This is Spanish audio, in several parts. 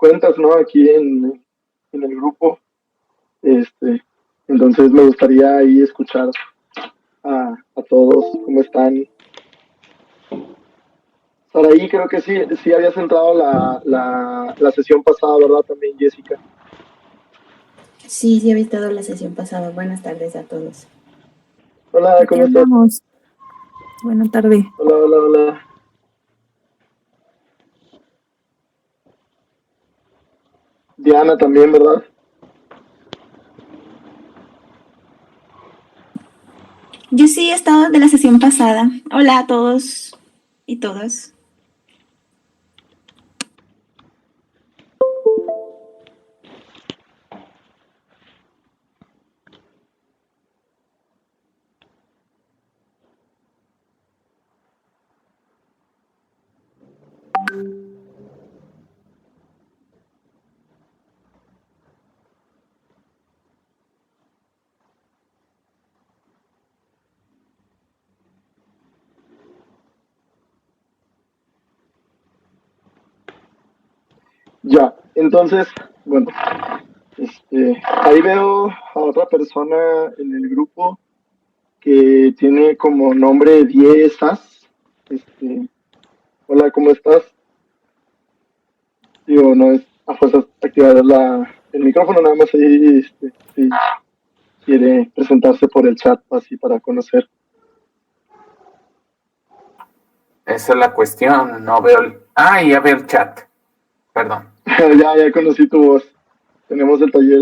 cuentas, ¿no? Aquí en el grupo. Este, entonces me gustaría ahí escuchar a todos cómo están. Saraí, creo que sí habías entrado la sesión pasada, ¿verdad? También, Jessica. Sí, sí, he visto la sesión pasada. Buenas tardes a todos. Hola, Aquí ¿cómo estás? andamos. Buena tarde. Hola, hola, hola. Diana también, ¿verdad? Yo sí he estado de la sesión pasada. Hola a todos y todas. Ya, entonces, bueno, ahí veo a otra persona en el grupo que tiene como nombre 10as. Hola, ¿cómo estás? Digo, no es a fuerzas activar el micrófono, nada más ahí, si quiere presentarse por el chat, así para conocer. Esa es la cuestión, no veo el... Ah, ya veo el chat, perdón. Ya conocí tu voz. Tenemos el taller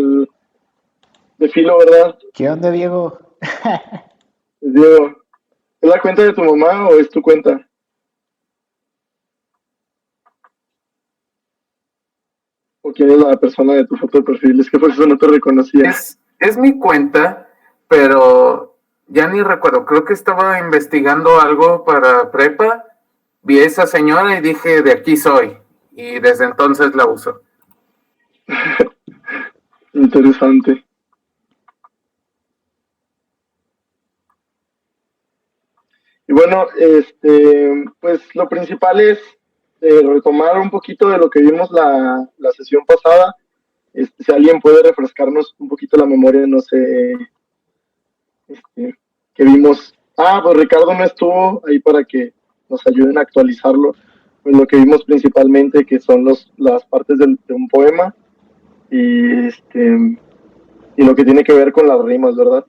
de filo, ¿verdad? ¿Qué onda, Diego? Diego, ¿es la cuenta de tu mamá o es tu cuenta? ¿O quién es la persona de tu foto de perfil? Es que por eso no te reconocía. Es mi cuenta, pero ya ni recuerdo. Creo que estaba investigando algo para prepa. Vi a esa señora y dije, de aquí soy. Y desde entonces la uso. Interesante. Y bueno, pues lo principal es retomar un poquito de lo que vimos la sesión pasada. Si alguien puede refrescarnos un poquito la memoria, no sé, que vimos. Ah, pues Ricardo no estuvo ahí para que nos ayuden a actualizarlo. Pues lo que vimos principalmente, que son las partes de un poema y, y lo que tiene que ver con las rimas, ¿verdad?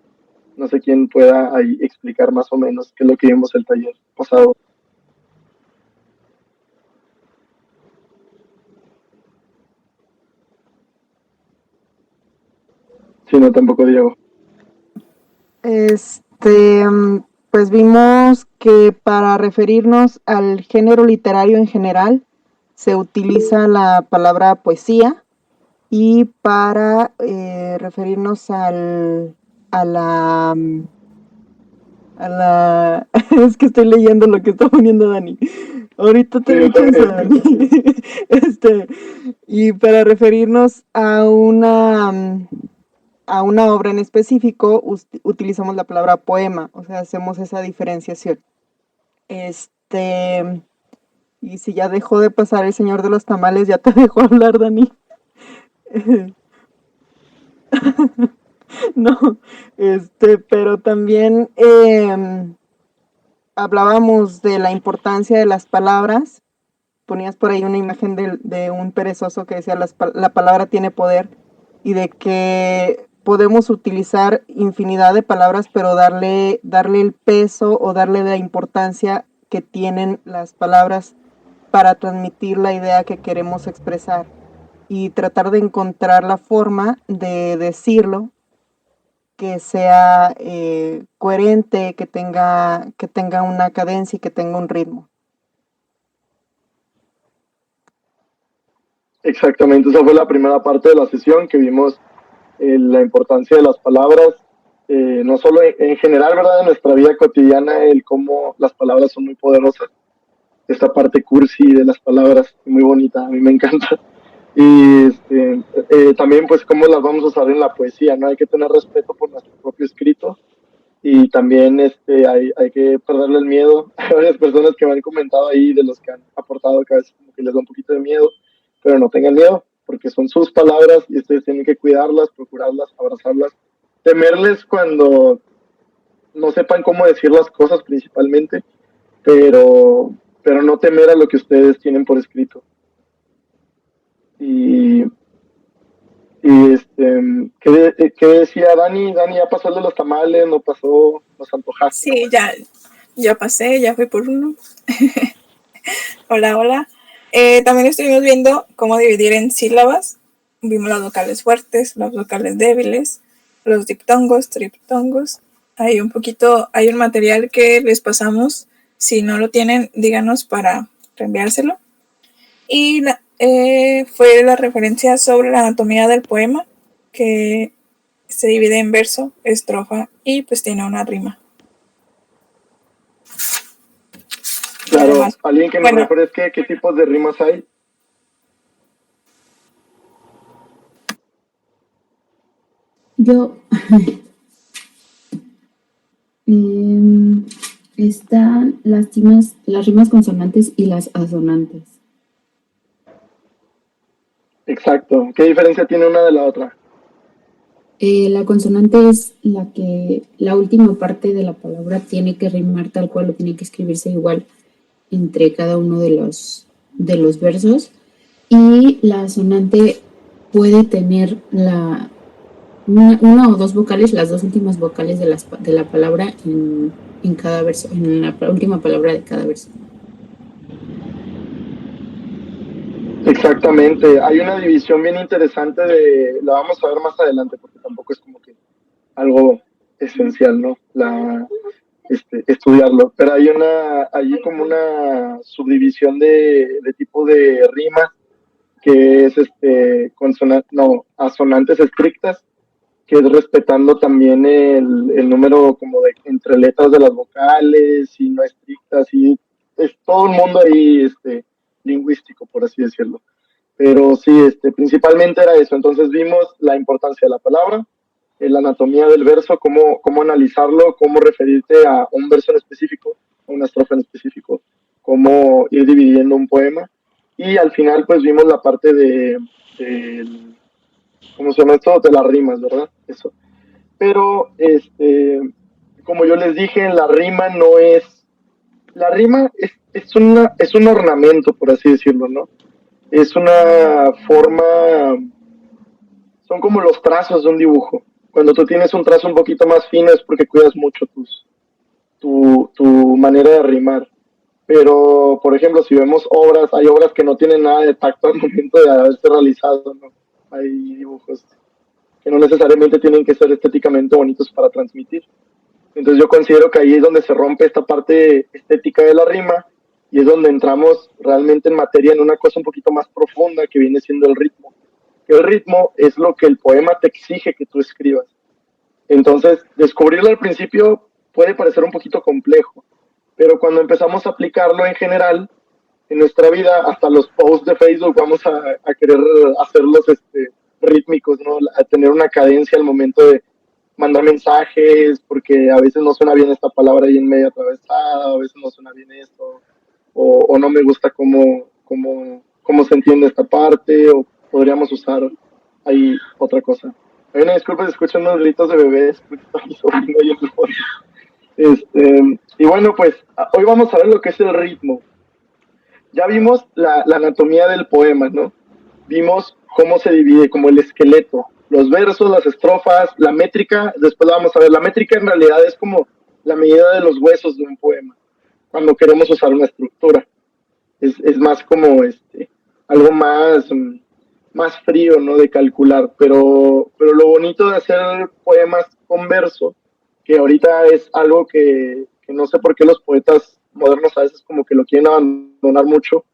No sé quién pueda ahí explicar más o menos qué es lo que vimos el taller pasado. Sí, no, tampoco Diego. Pues vimos que para referirnos al género literario en general se utiliza la palabra poesía y para referirnos a la es que estoy leyendo lo que está poniendo Dani. Ahorita te doy chance, Dani. Y para referirnos a una obra en específico, utilizamos la palabra poema, o sea, hacemos esa diferenciación. Y si ya dejó de pasar el señor de los tamales, ya te dejó hablar, Dani. No, pero también hablábamos de la importancia de las palabras. Ponías por ahí una imagen de un perezoso que decía la palabra tiene poder y de que podemos utilizar infinidad de palabras, pero darle el peso o darle la importancia que tienen las palabras para transmitir la idea que queremos expresar y tratar de encontrar la forma de decirlo que sea coherente, que tenga una cadencia y que tenga un ritmo. Exactamente, esa fue la primera parte de la sesión que vimos la importancia de las palabras, no solo en general, ¿verdad? En nuestra vida cotidiana, el cómo las palabras son muy poderosas. Esta parte cursi de las palabras, muy bonita, a mí me encanta. Y también pues cómo las vamos a usar en la poesía, ¿no? Hay que tener respeto por nuestro propio escrito y también hay que perderle el miedo. Hay varias personas que me han comentado ahí de los que han aportado que a veces como que les da un poquito de miedo, pero no tengan miedo porque son sus palabras y ustedes tienen que cuidarlas, procurarlas, abrazarlas, temerles cuando no sepan cómo decir las cosas principalmente, pero no temer a lo que ustedes tienen por escrito. Y ¿qué decía Dani? Dani, ¿ya pasó el de los tamales? ¿No pasó? ¿Nos antojaste? Sí, ya pasé, ya fui por uno. Hola. También estuvimos viendo cómo dividir en sílabas. Vimos las vocales fuertes, las vocales débiles, los diptongos, triptongos. Hay un material que les pasamos. Si no lo tienen, díganos para reenviárselo. Y fue la referencia sobre la anatomía del poema, que se divide en verso, estrofa y pues tiene una rima. Claro, Además, alguien que nos refresque qué tipos de rimas hay. Yo están las rimas consonantes y las asonantes. Exacto. ¿Qué diferencia tiene una de la otra? La consonante es la última parte de la palabra tiene que rimar tal cual o tiene que escribirse igual entre cada uno de los versos, y la asonante puede tener una o dos vocales, las dos últimas vocales de la palabra en cada verso, en la última palabra de cada verso. Exactamente. Hay una división bien interesante la vamos a ver más adelante porque tampoco es como que algo esencial, ¿no? Estudiarlo. Pero hay como una subdivisión de tipo de rimas que es asonantes estrictas, que es respetando también el número como de entre letras de las vocales y no estrictas, y es todo un mundo ahí lingüístico, por así decirlo. Pero sí, principalmente era eso. Entonces vimos la importancia de la palabra, la anatomía del verso, cómo analizarlo, cómo referirte a un verso en específico, a una estrofa en específico, cómo ir dividiendo un poema. Y al final pues vimos la parte ¿cómo se llama esto? De las rimas, ¿verdad? Eso. Pero, como yo les dije, la rima es un ornamento, por así decirlo, ¿no? Es una forma, son como los trazos de un dibujo. Cuando tú tienes un trazo un poquito más fino es porque cuidas mucho tu manera de rimar. Pero, por ejemplo, si vemos hay obras que no tienen nada de tacto al momento de haberse realizado, ¿no? Hay dibujos que no necesariamente tienen que ser estéticamente bonitos para transmitir. Entonces yo considero que ahí es donde se rompe esta parte estética de la rima y es donde entramos realmente en materia en una cosa un poquito más profunda que viene siendo el ritmo. El ritmo es lo que el poema te exige que tú escribas. Entonces, descubrirlo al principio puede parecer un poquito complejo, pero cuando empezamos a aplicarlo en general, en nuestra vida, hasta los posts de Facebook vamos a querer hacerlos rítmicos, ¿no? A tener una cadencia al momento de mandar mensajes, porque a veces no suena bien esta palabra ahí en medio atravesada, a veces no suena bien esto, o no me gusta cómo se entiende esta parte, o podríamos usar ahí otra cosa. Hay una disculpa si escuchan unos gritos de bebés, porque está mi sobrino ahí en el fondo. Y bueno, pues hoy vamos a ver lo que es el ritmo. Ya vimos la anatomía del poema, ¿no? Vimos cómo se divide, como el esqueleto, los versos, las estrofas, la métrica. Después la vamos a ver. La métrica en realidad es como la medida de los huesos de un poema, cuando queremos usar una estructura. Es más como algo más frío, ¿no? De calcular. Pero lo bonito de hacer poemas con verso, que ahorita es algo que no sé por qué los poetas modernos a veces como que lo quieren abandonar mucho,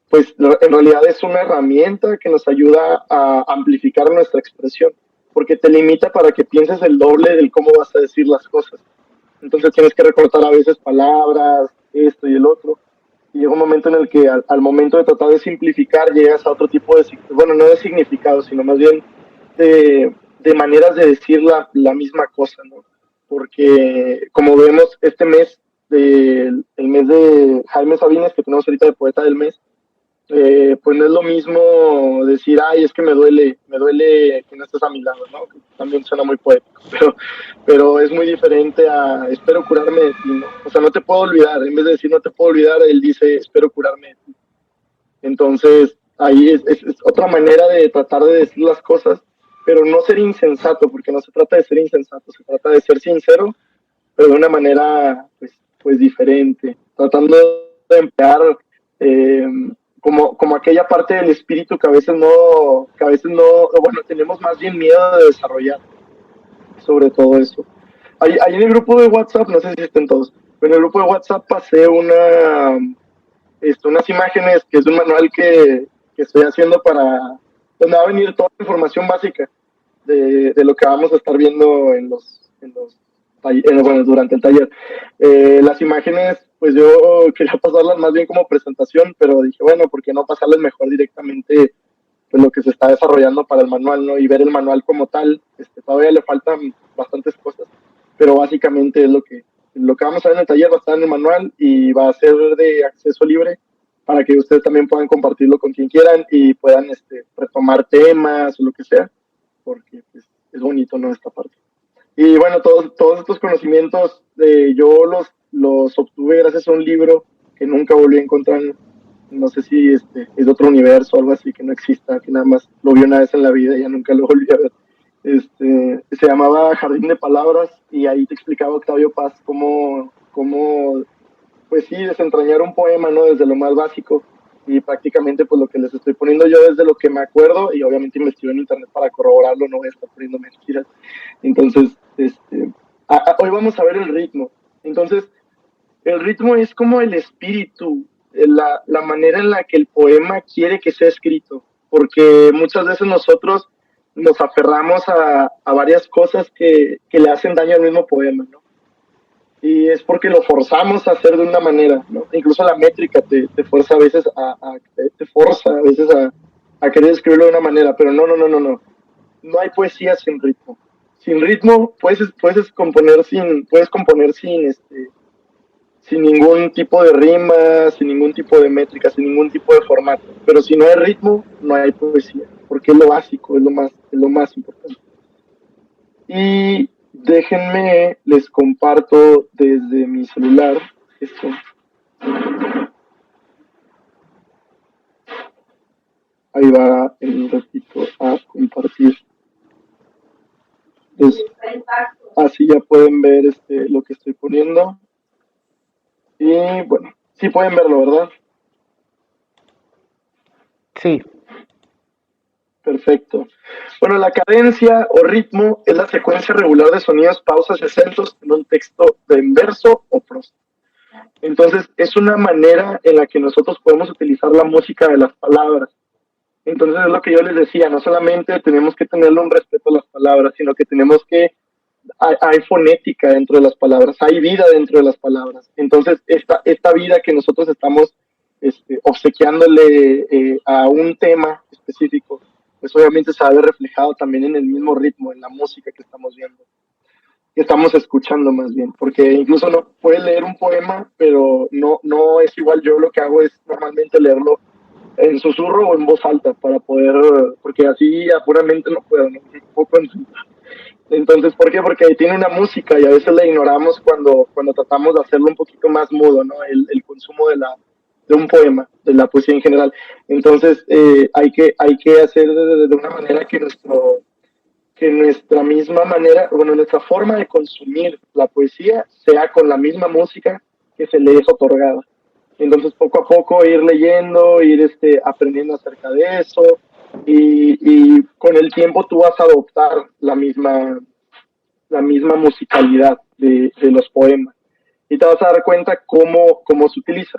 pues en realidad es una herramienta que nos ayuda a amplificar nuestra expresión, porque te limita para que pienses el doble del cómo vas a decir las cosas. Entonces tienes que recortar a veces palabras, esto y el otro, y llega un momento en el que al momento de tratar de simplificar llegas a otro tipo de, bueno, no de significado, sino más bien de maneras de decir la misma cosa, ¿no? Porque como vemos el mes de Jaime Sabines, que tenemos ahorita de Poeta del Mes, pues no es lo mismo decir, ay, es que me duele que no estés a mi lado, ¿no? Que también suena muy poético, pero es muy diferente a espero curarme de ti, ¿no? O sea, no te puedo olvidar, en vez de decir no te puedo olvidar, él dice espero curarme de ti. Entonces, ahí es otra manera de tratar de decir las cosas, pero no ser insensato, porque no se trata de ser insensato, se trata de ser sincero, pero de una manera, pues diferente, tratando de emplear eh, como aquella parte del espíritu que a veces no, bueno, tenemos más bien miedo de desarrollar sobre todo eso. Ahí en el grupo de WhatsApp, no sé si estén todos, pero en el grupo de WhatsApp pasé unas imágenes que es un manual que estoy haciendo para, donde va a venir toda la información básica de lo que vamos a estar viendo bueno, durante el taller. Las imágenes, pues yo quería pasarlas más bien como presentación, pero dije, bueno, ¿por qué no pasarles mejor directamente pues, lo que se está desarrollando para el manual, ¿no? Y ver el manual como tal. Todavía le faltan bastantes cosas, pero básicamente es lo que vamos a ver en el taller va a estar en el manual y va a ser de acceso libre para que ustedes también puedan compartirlo con quien quieran y puedan retomar temas o lo que sea, porque pues, es bonito, ¿no? Esta parte. Y bueno, todos estos conocimientos yo los obtuve gracias a un libro que nunca volví a encontrar. No sé si es de otro universo o algo así que no exista, que nada más lo vi una vez en la vida y ya nunca lo volví a ver. Se llamaba Jardín de Palabras y ahí te explicaba Octavio Paz cómo pues sí, desentrañar un poema, ¿no? Desde lo más básico y prácticamente pues lo que les estoy poniendo yo desde lo que me acuerdo y obviamente investigo en internet para corroborarlo, no voy a estar poniendo mentiras. Entonces, hoy vamos a ver el ritmo. Entonces, el ritmo es como el espíritu, la manera en la que el poema quiere que sea escrito, porque muchas veces nosotros nos aferramos a varias cosas que le hacen daño al mismo poema, ¿no? Y es porque lo forzamos a hacer de una manera, ¿no? Incluso la métrica te fuerza a veces te forza a veces a querer escribirlo de una manera, pero no. No hay poesía sin ritmo. Sin ritmo puedes componer sin ningún tipo de rima, sin ningún tipo de métrica, sin ningún tipo de formato. Pero si no hay ritmo, no hay poesía, porque es lo básico, es lo más importante. Y déjenme, les comparto desde mi celular esto. Ahí va en un ratito a compartir. Entonces, así ya pueden ver lo que estoy poniendo. Y bueno, sí pueden verlo, ¿verdad? Sí. Perfecto. Bueno, la cadencia o ritmo es la secuencia regular de sonidos, pausas y acentos en un texto en verso o prosa. Entonces, es una manera en la que nosotros podemos utilizar la música de las palabras. Entonces, es lo que yo les decía, no solamente tenemos que tenerle un respeto a las palabras, sino que hay fonética dentro de las palabras, hay vida dentro de las palabras. Entonces, esta vida que nosotros estamos obsequiándole a un tema específico, pues obviamente se va a ver reflejado también en el mismo ritmo, en la música que estamos viendo, que estamos escuchando más bien, porque incluso no puedes leer un poema, pero no es igual. Yo lo que hago es normalmente leerlo en susurro o en voz alta para poder, porque así apuramente no puedo, ¿no? Un poco en. Entonces, ¿por qué? Porque tiene una música y a veces la ignoramos cuando tratamos de hacerlo un poquito más mudo, ¿no? El consumo de un poema, de la poesía en general. Entonces, hay que hacer de una manera que nuestra misma manera, bueno, nuestra forma de consumir la poesía sea con la misma música que se le es otorgada. Entonces, poco a poco ir leyendo, ir aprendiendo acerca de eso, y con el tiempo tú vas a adoptar la misma musicalidad de los poemas y te vas a dar cuenta cómo se utiliza.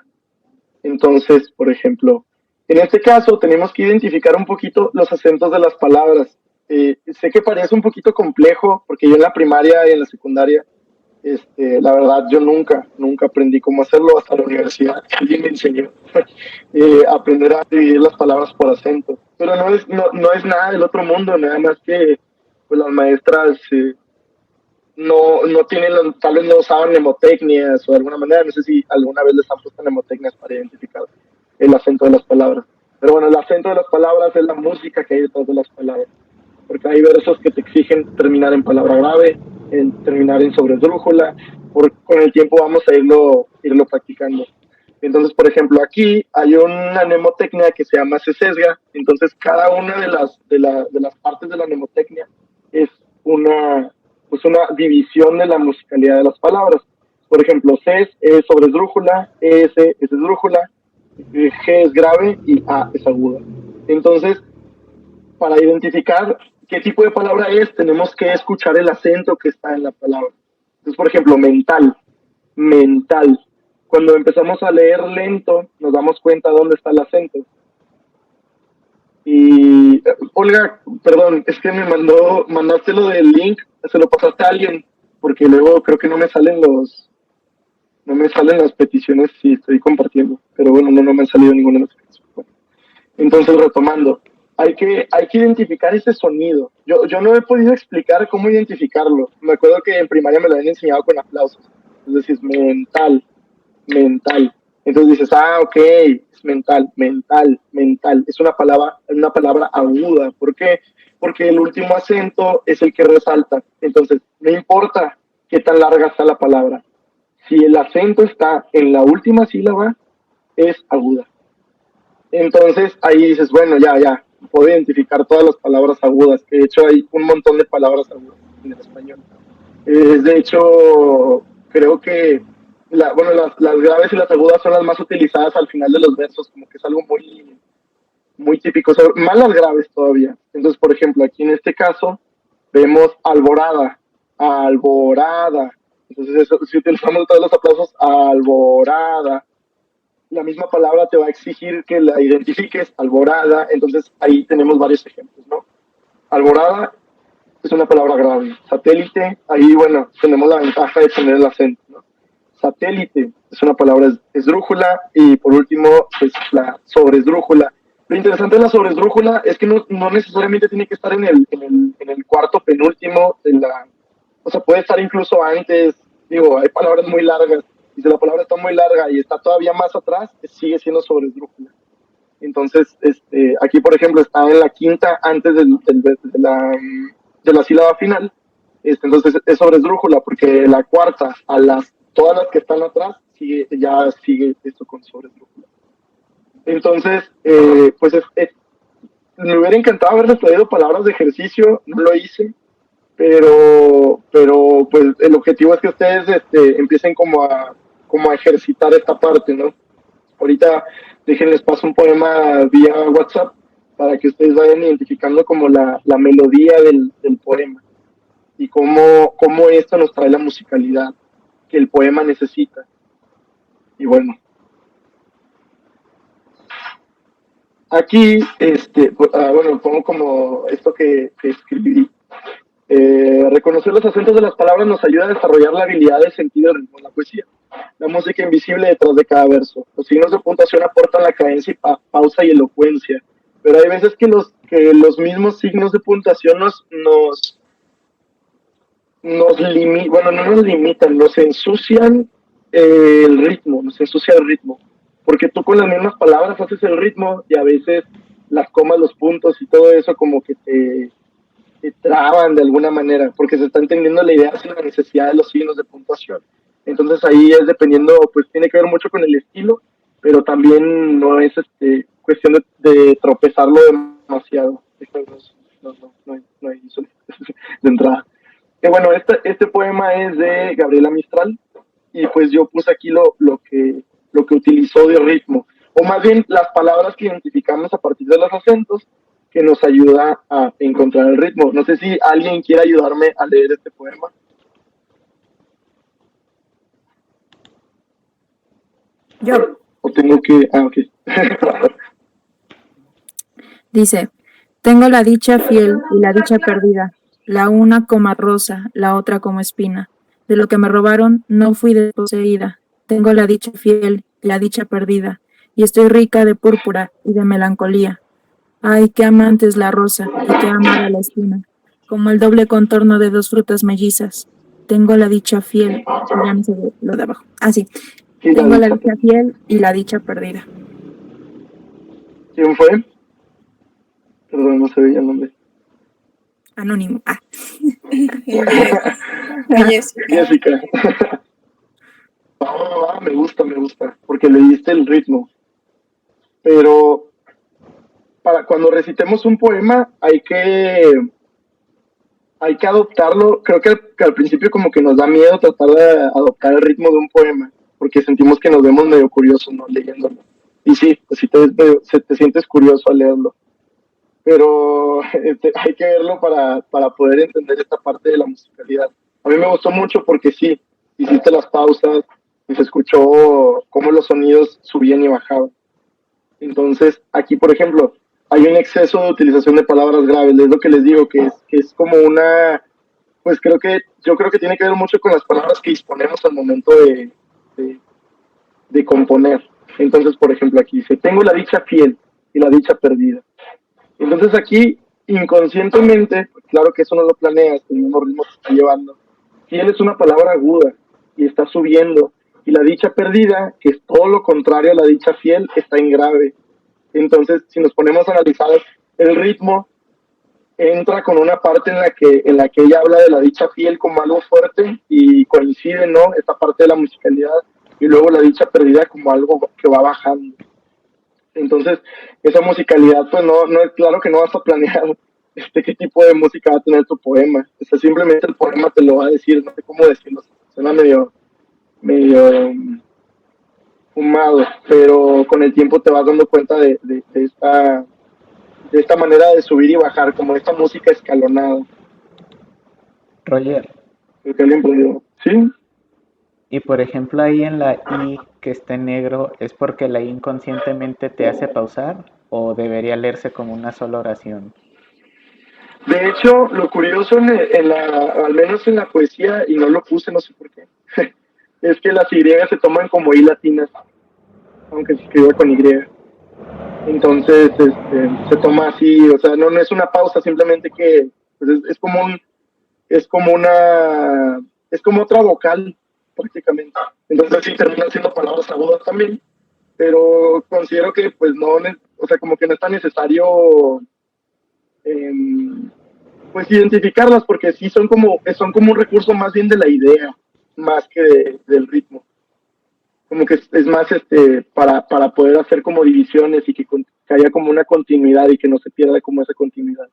Entonces, por ejemplo, en este caso tenemos que identificar un poquito los acentos de las palabras. Sé que parece un poquito complejo porque yo en la primaria y en la secundaria, la verdad yo nunca aprendí cómo hacerlo hasta la universidad. Alguien me enseñó aprender a dividir las palabras por acento, pero no es nada del otro mundo, nada más que pues las maestras no tienen, tal vez no usaban mnemotecnias o de alguna manera, no sé si alguna vez les han puesto mnemotecnias para identificar el acento de las palabras. Pero bueno, el acento de las palabras es la música que hay detrás de las palabras. Porque hay versos que te exigen terminar en palabra grave, terminar en sobresdrújula. Con el tiempo vamos a irlo practicando. Entonces, por ejemplo, aquí hay una mnemotecnia que se llama sesesga. Entonces, cada una de las partes de la mnemotecnia es una división de la musicalidad de las palabras. Por ejemplo, ses es sobresdrújula, es esdrújula, G es grave y A es aguda. Entonces, para identificar qué tipo de palabra es, tenemos que escuchar el acento que está en la palabra. Entonces, por ejemplo, mental. Cuando empezamos a leer lento, nos damos cuenta dónde está el acento. Y, Olga, perdón, es que mandaste lo del link, se lo pasaste a alguien, porque luego creo que no me salen las peticiones si estoy compartiendo, pero bueno, no me han salido ninguna notificación. Bueno, entonces, retomando, hay que identificar ese sonido. Yo no he podido explicar cómo identificarlo. Me acuerdo que en primaria me lo habían enseñado con aplausos. Entonces, mental. Entonces dices, ok, es mental. Es una palabra aguda. ¿Por qué? Porque el último acento es el que resalta. Entonces, no importa qué tan larga está la palabra. Si el acento está en la última sílaba, es aguda. Entonces, ahí dices, bueno, ya, puedo identificar todas las palabras agudas. De hecho, hay un montón de palabras agudas en el español. De hecho, creo que las graves y las agudas son las más utilizadas al final de los versos, como que es algo muy, muy típico. O sea, más las graves todavía. Entonces, por ejemplo, aquí en este caso, vemos alborada. Entonces, si utilizamos todos los aplausos, alborada. La misma palabra te va a exigir que la identifiques, alborada. Entonces, ahí tenemos varios ejemplos, ¿no? Alborada es una palabra grave. Satélite, ahí, bueno, tenemos la ventaja de tener el acento, ¿no? Satélite es una palabra esdrújula y por último, pues la sobresdrújula. Lo interesante de la sobresdrújula es que no necesariamente tiene que estar en el cuarto penúltimo o sea, puede estar incluso antes. Digo, hay palabras muy largas y si la palabra está muy larga y está todavía más atrás, sigue siendo sobresdrújula. Entonces, aquí, por ejemplo, está en la quinta antes de la sílaba final. Entonces, es sobresdrújula porque la cuarta, todas las que están atrás, ya sigue esto con sobresdrújula. Entonces, pues me hubiera encantado haberles traído palabras de ejercicio, no lo hice, pero pues el objetivo es que ustedes empiecen como a ejercitar esta parte, ¿no? Ahorita déjenles paso un poema vía WhatsApp para que ustedes vayan identificando como la melodía del poema y cómo esto nos trae la musicalidad que el poema necesita. Y bueno, aquí pongo como esto que escribí. Reconocer los acentos de las palabras nos ayuda a desarrollar la habilidad de sentido del ritmo en la poesía. La música invisible detrás de cada verso. Los signos de puntuación aportan la cadencia y pausa y elocuencia. Pero hay veces que los mismos signos de puntuación nos ensucian el ritmo, nos ensucia el ritmo. Porque tú con las mismas palabras haces el ritmo y a veces las comas, los puntos y todo eso como que te traban de alguna manera, porque se está entendiendo la idea sin la necesidad de los signos de puntuación. Entonces ahí es dependiendo, pues tiene que ver mucho con el estilo, pero también no es cuestión de tropezarlo demasiado. No hay de entrada. Bueno, este poema es de Gabriela Mistral y pues yo puse aquí lo que utilizó de ritmo, o más bien las palabras que identificamos a partir de los acentos que nos ayuda a encontrar el ritmo. No sé si alguien quiere ayudarme a leer este poema. Yo. O tengo que... ok. Dice, tengo la dicha fiel y la dicha perdida, la una como rosa, la otra como espina. De lo que me robaron no fui desposeída. Tengo la dicha fiel y la dicha perdida, y estoy rica de púrpura y de melancolía. Ay, qué amante es la rosa y qué amada la espina, como el doble contorno de dos frutas mellizas. Tengo la dicha fiel, ya no sé lo de abajo. Ah, sí. Tengo la dicha fiel y la dicha perdida. ¿Quién fue? Perdón, no se veía el nombre. Anónimo. Jessica. Jessica. Me gusta, porque le diste el ritmo. Pero cuando recitemos un poema hay que adoptarlo. Creo que al principio como que nos da miedo tratar de adoptar el ritmo de un poema, porque sentimos que nos vemos medio curiosos, ¿no? Leyéndolo. Y sí, pues sí te sientes curioso al leerlo. Pero hay que verlo para poder entender esta parte de la musicalidad. A mí me gustó mucho porque sí, hiciste las pausas y se escuchó cómo los sonidos subían y bajaban. Entonces, aquí, por ejemplo, hay un exceso de utilización de palabras graves, es lo que les digo, que es como una, pues yo creo que tiene que ver mucho con las palabras que disponemos al momento de componer. Entonces, por ejemplo, aquí dice, tengo la dicha fiel y la dicha perdida. Entonces aquí, inconscientemente, claro que eso no lo planeas, el mismo ritmo te está llevando. Fiel es una palabra aguda y está subiendo, y la dicha perdida, que es todo lo contrario a la dicha fiel, está en grave. Entonces, si nos ponemos a analizar el ritmo, entra con una parte en la que ella habla de la dicha fiel como algo fuerte y coincide, ¿no? Esta parte de la musicalidad, y luego la dicha perdida como algo que va bajando. Entonces, esa musicalidad, pues no es claro que no vas a planear qué tipo de música va a tener tu poema. O sea, simplemente el poema te lo va a decir, no sé cómo decirlo. Suena medio fumado, pero con el tiempo te vas dando cuenta de esta manera de subir y bajar, como esta música escalonada. Roger, Creo que alguien puede, ¿sí? y por ejemplo ahí en la I que está en negro, ¿es porque la I inconscientemente te hace pausar o debería leerse como una sola oración? De hecho, lo curioso al menos en la poesía, y no lo puse, no sé por qué, es que las Y se toman como I latinas, aunque se escriba con Y. Entonces, se toma así, o sea, no es una pausa, simplemente que pues es como otra vocal, prácticamente. Entonces sí terminan siendo palabras agudas también, pero considero que pues no, o sea, como que no es tan necesario pues identificarlas, porque sí son como un recurso más bien de la idea, más que del ritmo. Como que es más para poder hacer como divisiones y que haya como una continuidad y que no se pierda como esa continuidad.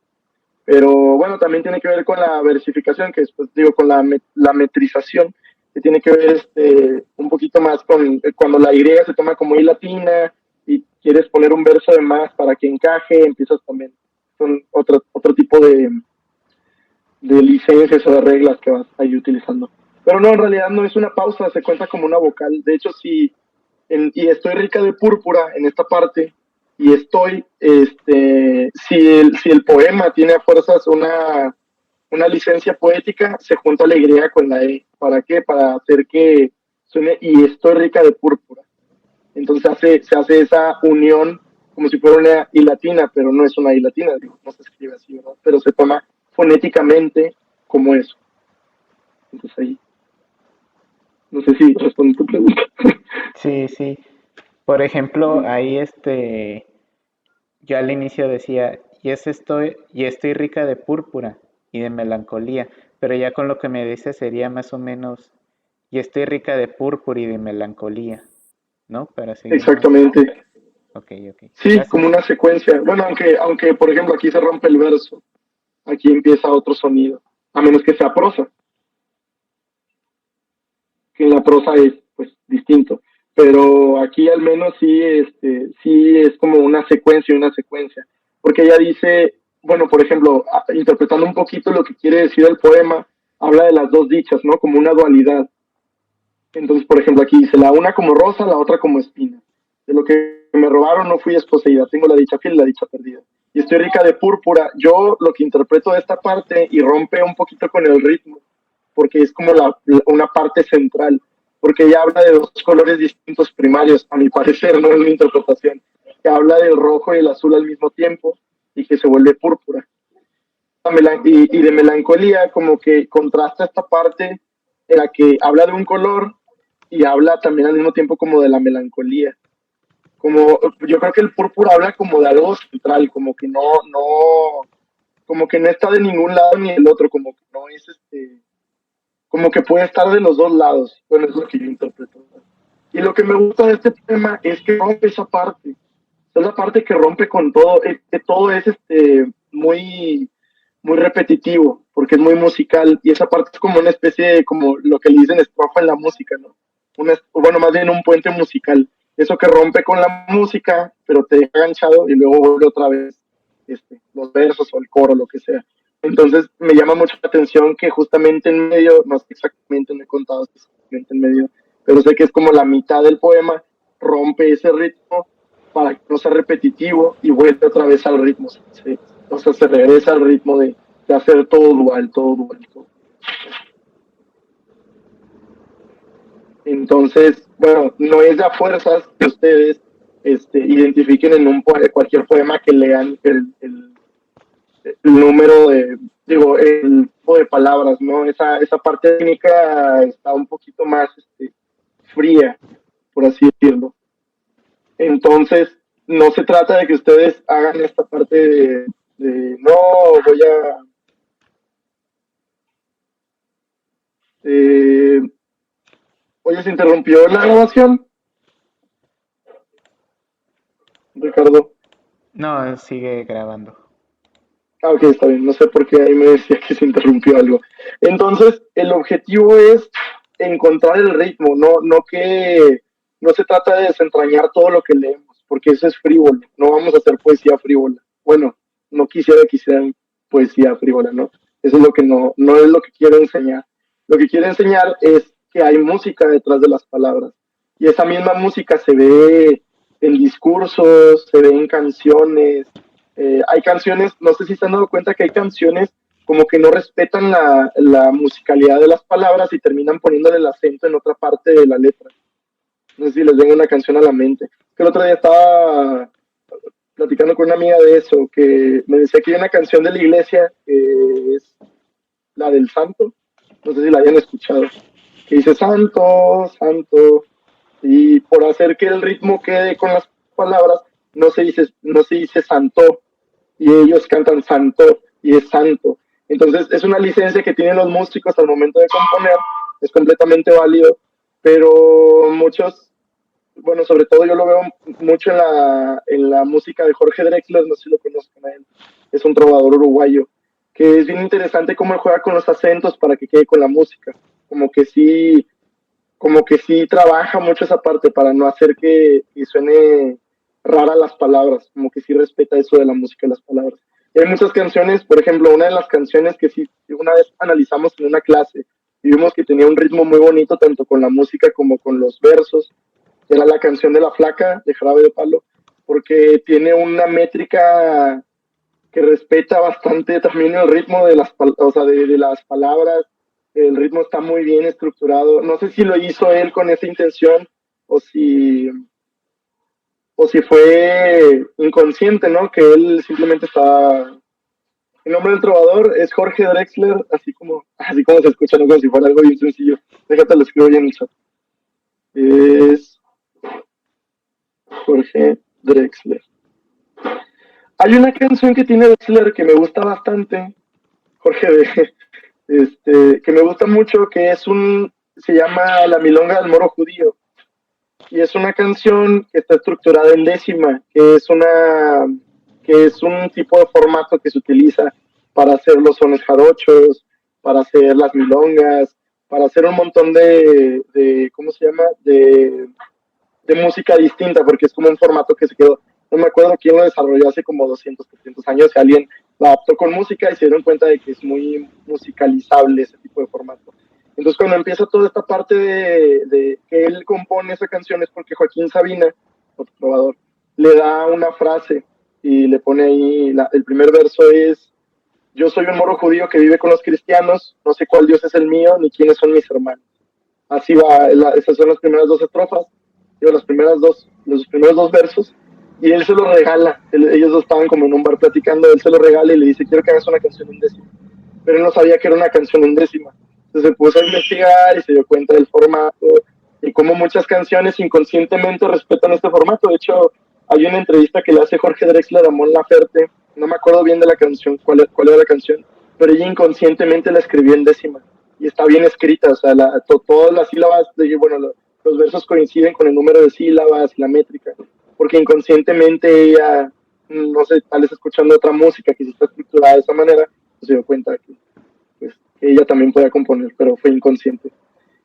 Pero bueno, también tiene que ver con la versificación, que después digo con la metrización, que tiene que ver un poquito más con cuando la Y se toma como I latina y quieres poner un verso de más para que encaje, empiezas también con otro tipo de licencias o de reglas que vas ahí utilizando. Pero no, en realidad no es una pausa, se cuenta como una vocal. De hecho, y estoy rica de púrpura en esta parte, y si el poema tiene a fuerzas una licencia poética, se junta la Y con la E. ¿Para qué? Para hacer que suene y estoy rica de púrpura. Entonces se hace esa unión como si fuera una I latina, pero no es una I latina, digo, no se escribe así, ¿verdad? Pero se toma fonéticamente como eso. Entonces ahí, no sé si respondo tu pregunta. Sí, sí. Por ejemplo, ahí yo al inicio decía, y estoy rica de púrpura y de melancolía, pero ya con lo que me dice sería más o menos, y estoy rica de púrpura y de melancolía, ¿no? Para seguir más. Exactamente. Ok. Sí, Gracias. como una secuencia. Bueno, aunque por ejemplo aquí se rompe el verso, aquí empieza otro sonido, a menos que sea prosa, que en la prosa es pues distinto, pero aquí al menos sí es como una secuencia, porque ella dice, bueno, por ejemplo, interpretando un poquito lo que quiere decir el poema, habla de las dos dichas, ¿no? Como una dualidad. Entonces, por ejemplo, aquí dice, la una como rosa, la otra como espina. De lo que me robaron no fui desposeída, tengo la dicha fiel y la dicha perdida. Y estoy rica de púrpura. Yo lo que interpreto de esta parte y rompe un poquito con el ritmo, porque es como una parte central, porque ella habla de dos colores distintos primarios, a mi parecer, no es mi interpretación, que habla del rojo y el azul al mismo tiempo y que se vuelve púrpura. Y de melancolía, como que contrasta esta parte en la que habla de un color y habla también al mismo tiempo como de la melancolía, como, yo creo que el púrpura habla como de algo central, como que no está de ningún lado ni del otro, como que no es como que puede estar de los dos lados. Bueno, es lo que yo interpreto. Y lo que me gusta de este tema es que rompe esa parte. Es la parte que rompe con todo, que todo es muy, muy repetitivo, porque es muy musical, y esa parte es como una especie de, como lo que le dicen estrofa en la música, ¿no? Bueno, más bien un puente musical. Eso que rompe con la música, pero te deja enganchado y luego vuelve otra vez los versos o el coro, lo que sea. Entonces me llama mucho la atención que justamente en medio, no sé exactamente, no he contado exactamente en medio, pero sé que es como la mitad del poema, rompe ese ritmo para que no sea repetitivo y vuelve otra vez al ritmo. O sea, se regresa al ritmo de hacer todo dual, todo dual. Todo. Entonces, bueno, no es de a fuerzas que ustedes identifiquen en cualquier poema que lean el número el tipo de palabras, ¿no? Esa parte técnica está un poquito más fría, por así decirlo. Entonces, no se trata de que ustedes hagan esta parte no, voy a... oye, ¿se interrumpió la grabación? Ricardo. No, sigue grabando. Ah, ok, está bien. No sé por qué ahí me decía que se interrumpió algo. Entonces, el objetivo es encontrar el ritmo, no se trata de desentrañar todo lo que leemos, porque eso es frívolo. No vamos a hacer poesía frívola. Bueno, no quisiera que hicieran poesía frívola, ¿no? Eso es lo que no es lo que quiero enseñar. Lo que quiero enseñar es que hay música detrás de las palabras. Y esa misma música se ve en discursos, se ve en canciones, hay canciones, no sé si se han dado cuenta que hay canciones como que no respetan la musicalidad de las palabras y terminan poniéndole el acento en otra parte de la letra. No sé si les venga una canción a la mente. Que el otro día estaba platicando con una amiga de eso, que me decía que hay una canción de la iglesia que es la del santo, no sé si la hayan escuchado, que dice santo, santo, y por hacer que el ritmo quede con las palabras, no se dice santo, y ellos cantan santo y es santo. Entonces es una licencia que tienen los músicos al momento de componer, es completamente válido, pero muchos, bueno, sobre todo yo lo veo mucho en la música de Jorge Drexler, no sé si lo conozcan a él, es un trovador uruguayo, que es bien interesante cómo él juega con los acentos para que quede con la música, como que sí trabaja mucho esa parte para no hacer que suene rara las palabras, como que sí respeta eso de la música y las palabras. Y hay muchas canciones, por ejemplo, una de las canciones que sí una vez analizamos en una clase y vimos que tenía un ritmo muy bonito tanto con la música como con los versos, era la canción de La Flaca, de Jarabe de Palo, porque tiene una métrica que respeta bastante también el ritmo de de las palabras, el ritmo está muy bien estructurado. No sé si lo hizo él con esa intención o si, o si fue inconsciente, ¿no? Que él simplemente estaba... El nombre del trovador es Jorge Drexler, así como se escucha, ¿no? Como si fuera algo bien sencillo. Déjate, lo escribo ya en el chat. Es Jorge Drexler. Hay una canción que tiene Drexler que me gusta bastante, Jorge que me gusta mucho, se llama La Milonga del Moro Judío, y es una canción que está estructurada en décima, que es un tipo de formato que se utiliza para hacer los sones jarochos, para hacer las milongas, para hacer un montón ¿cómo se llama? De música distinta, porque es como un formato que se quedó, no me acuerdo quién lo desarrolló hace como 200, 300 años, y alguien lo adaptó con música y se dieron cuenta de que es muy musicalizable ese tipo de formato. Entonces cuando empieza toda esta parte de que él compone esa canción es porque Joaquín Sabina, otro trovador, le da una frase y le pone ahí, el primer verso es: yo soy un moro judío que vive con los cristianos, no sé cuál Dios es el mío ni quiénes son mis hermanos. Así va, esas son las primeras dos estrofas, los primeros dos versos, y él se lo regala. Ellos dos estaban como en un bar platicando, él se lo regala y le dice: quiero que hagas una canción en décima. Pero él no sabía que era una canción en décima. Entonces se puso a investigar y se dio cuenta del formato, y cómo muchas canciones inconscientemente respetan este formato. De hecho, hay una entrevista que le hace Jorge Drexler a Mon Laferte, no me acuerdo bien de la canción, cuál era la canción, pero ella inconscientemente la escribió en décima, y está bien escrita, o sea, todas las sílabas, los versos coinciden con el número de sílabas y la métrica, porque inconscientemente ella, no sé, tal vez escuchando otra música que sí está estructurada de esa manera, pues se dio cuenta que ella también podía componer, pero fue inconsciente.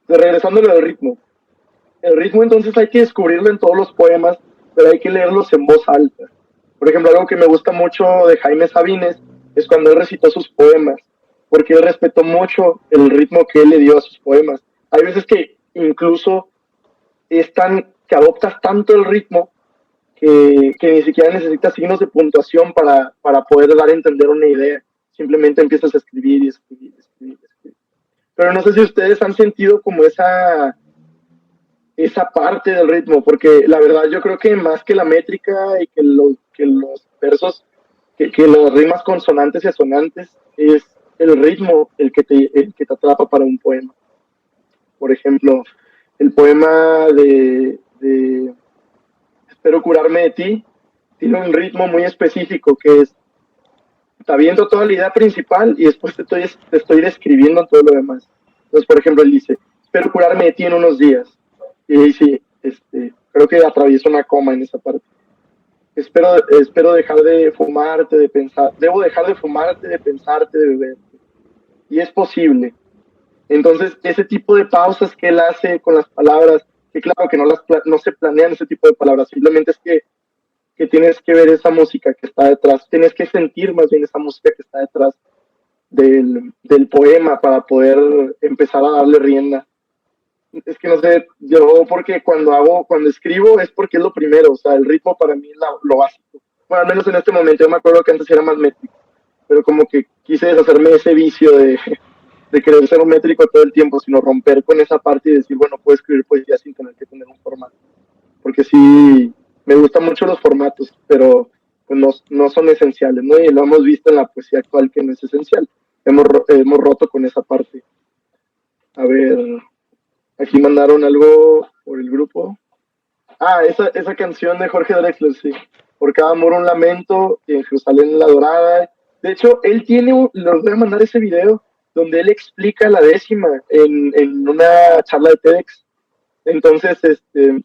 Entonces, regresando a lo del ritmo. El ritmo entonces hay que descubrirlo en todos los poemas, pero hay que leerlos en voz alta. Por ejemplo, algo que me gusta mucho de Jaime Sabines es cuando él recitó sus poemas, porque él respetó mucho el ritmo que él le dio a sus poemas. Hay veces que incluso que adoptas tanto el ritmo que ni siquiera necesitas signos de puntuación para poder dar a entender una idea. Simplemente empiezas a escribir y escribir, escribir, escribir. Pero no sé si ustedes han sentido como esa parte del ritmo, porque la verdad yo creo que más que la métrica y que los versos, que las rimas consonantes y asonantes, es el ritmo el que te atrapa para un poema. Por ejemplo, el poema de Espero curarme de ti tiene un ritmo muy específico que es, está viendo toda la idea principal y después te estoy describiendo todo lo demás. Entonces, por ejemplo, él dice, espero curarme de ti en unos días. Y ahí sí, creo que atraviesa una coma en esa parte. Espero dejar de fumarte, de pensar, debo dejar de fumarte, de pensarte, de beberte. Y es posible. Entonces, ese tipo de pausas que él hace con las palabras, que claro que no se planean ese tipo de palabras, simplemente es que tienes que ver esa música que está detrás, tienes que sentir más bien esa música que está detrás del poema para poder empezar a darle rienda. Es que no sé, yo porque cuando escribo es porque es lo primero, o sea, el ritmo para mí es lo básico. Bueno, al menos en este momento, yo me acuerdo que antes era más métrico, pero como que quise deshacerme de ese vicio de querer ser un métrico todo el tiempo, sino romper con esa parte y decir, bueno, puedo escribir poesía sin tener que tener un formato. Porque sí, me gustan mucho los formatos, pero pues no son esenciales, ¿no? Y lo hemos visto en la poesía actual que no es esencial. Hemos roto con esa parte. A ver, aquí mandaron algo por el grupo. Ah, esa canción de Jorge Drexler, sí. Por cada amor un lamento, y en Jerusalén la dorada. De hecho, él les voy a mandar ese video donde él explica la décima en una charla de TEDx. Entonces,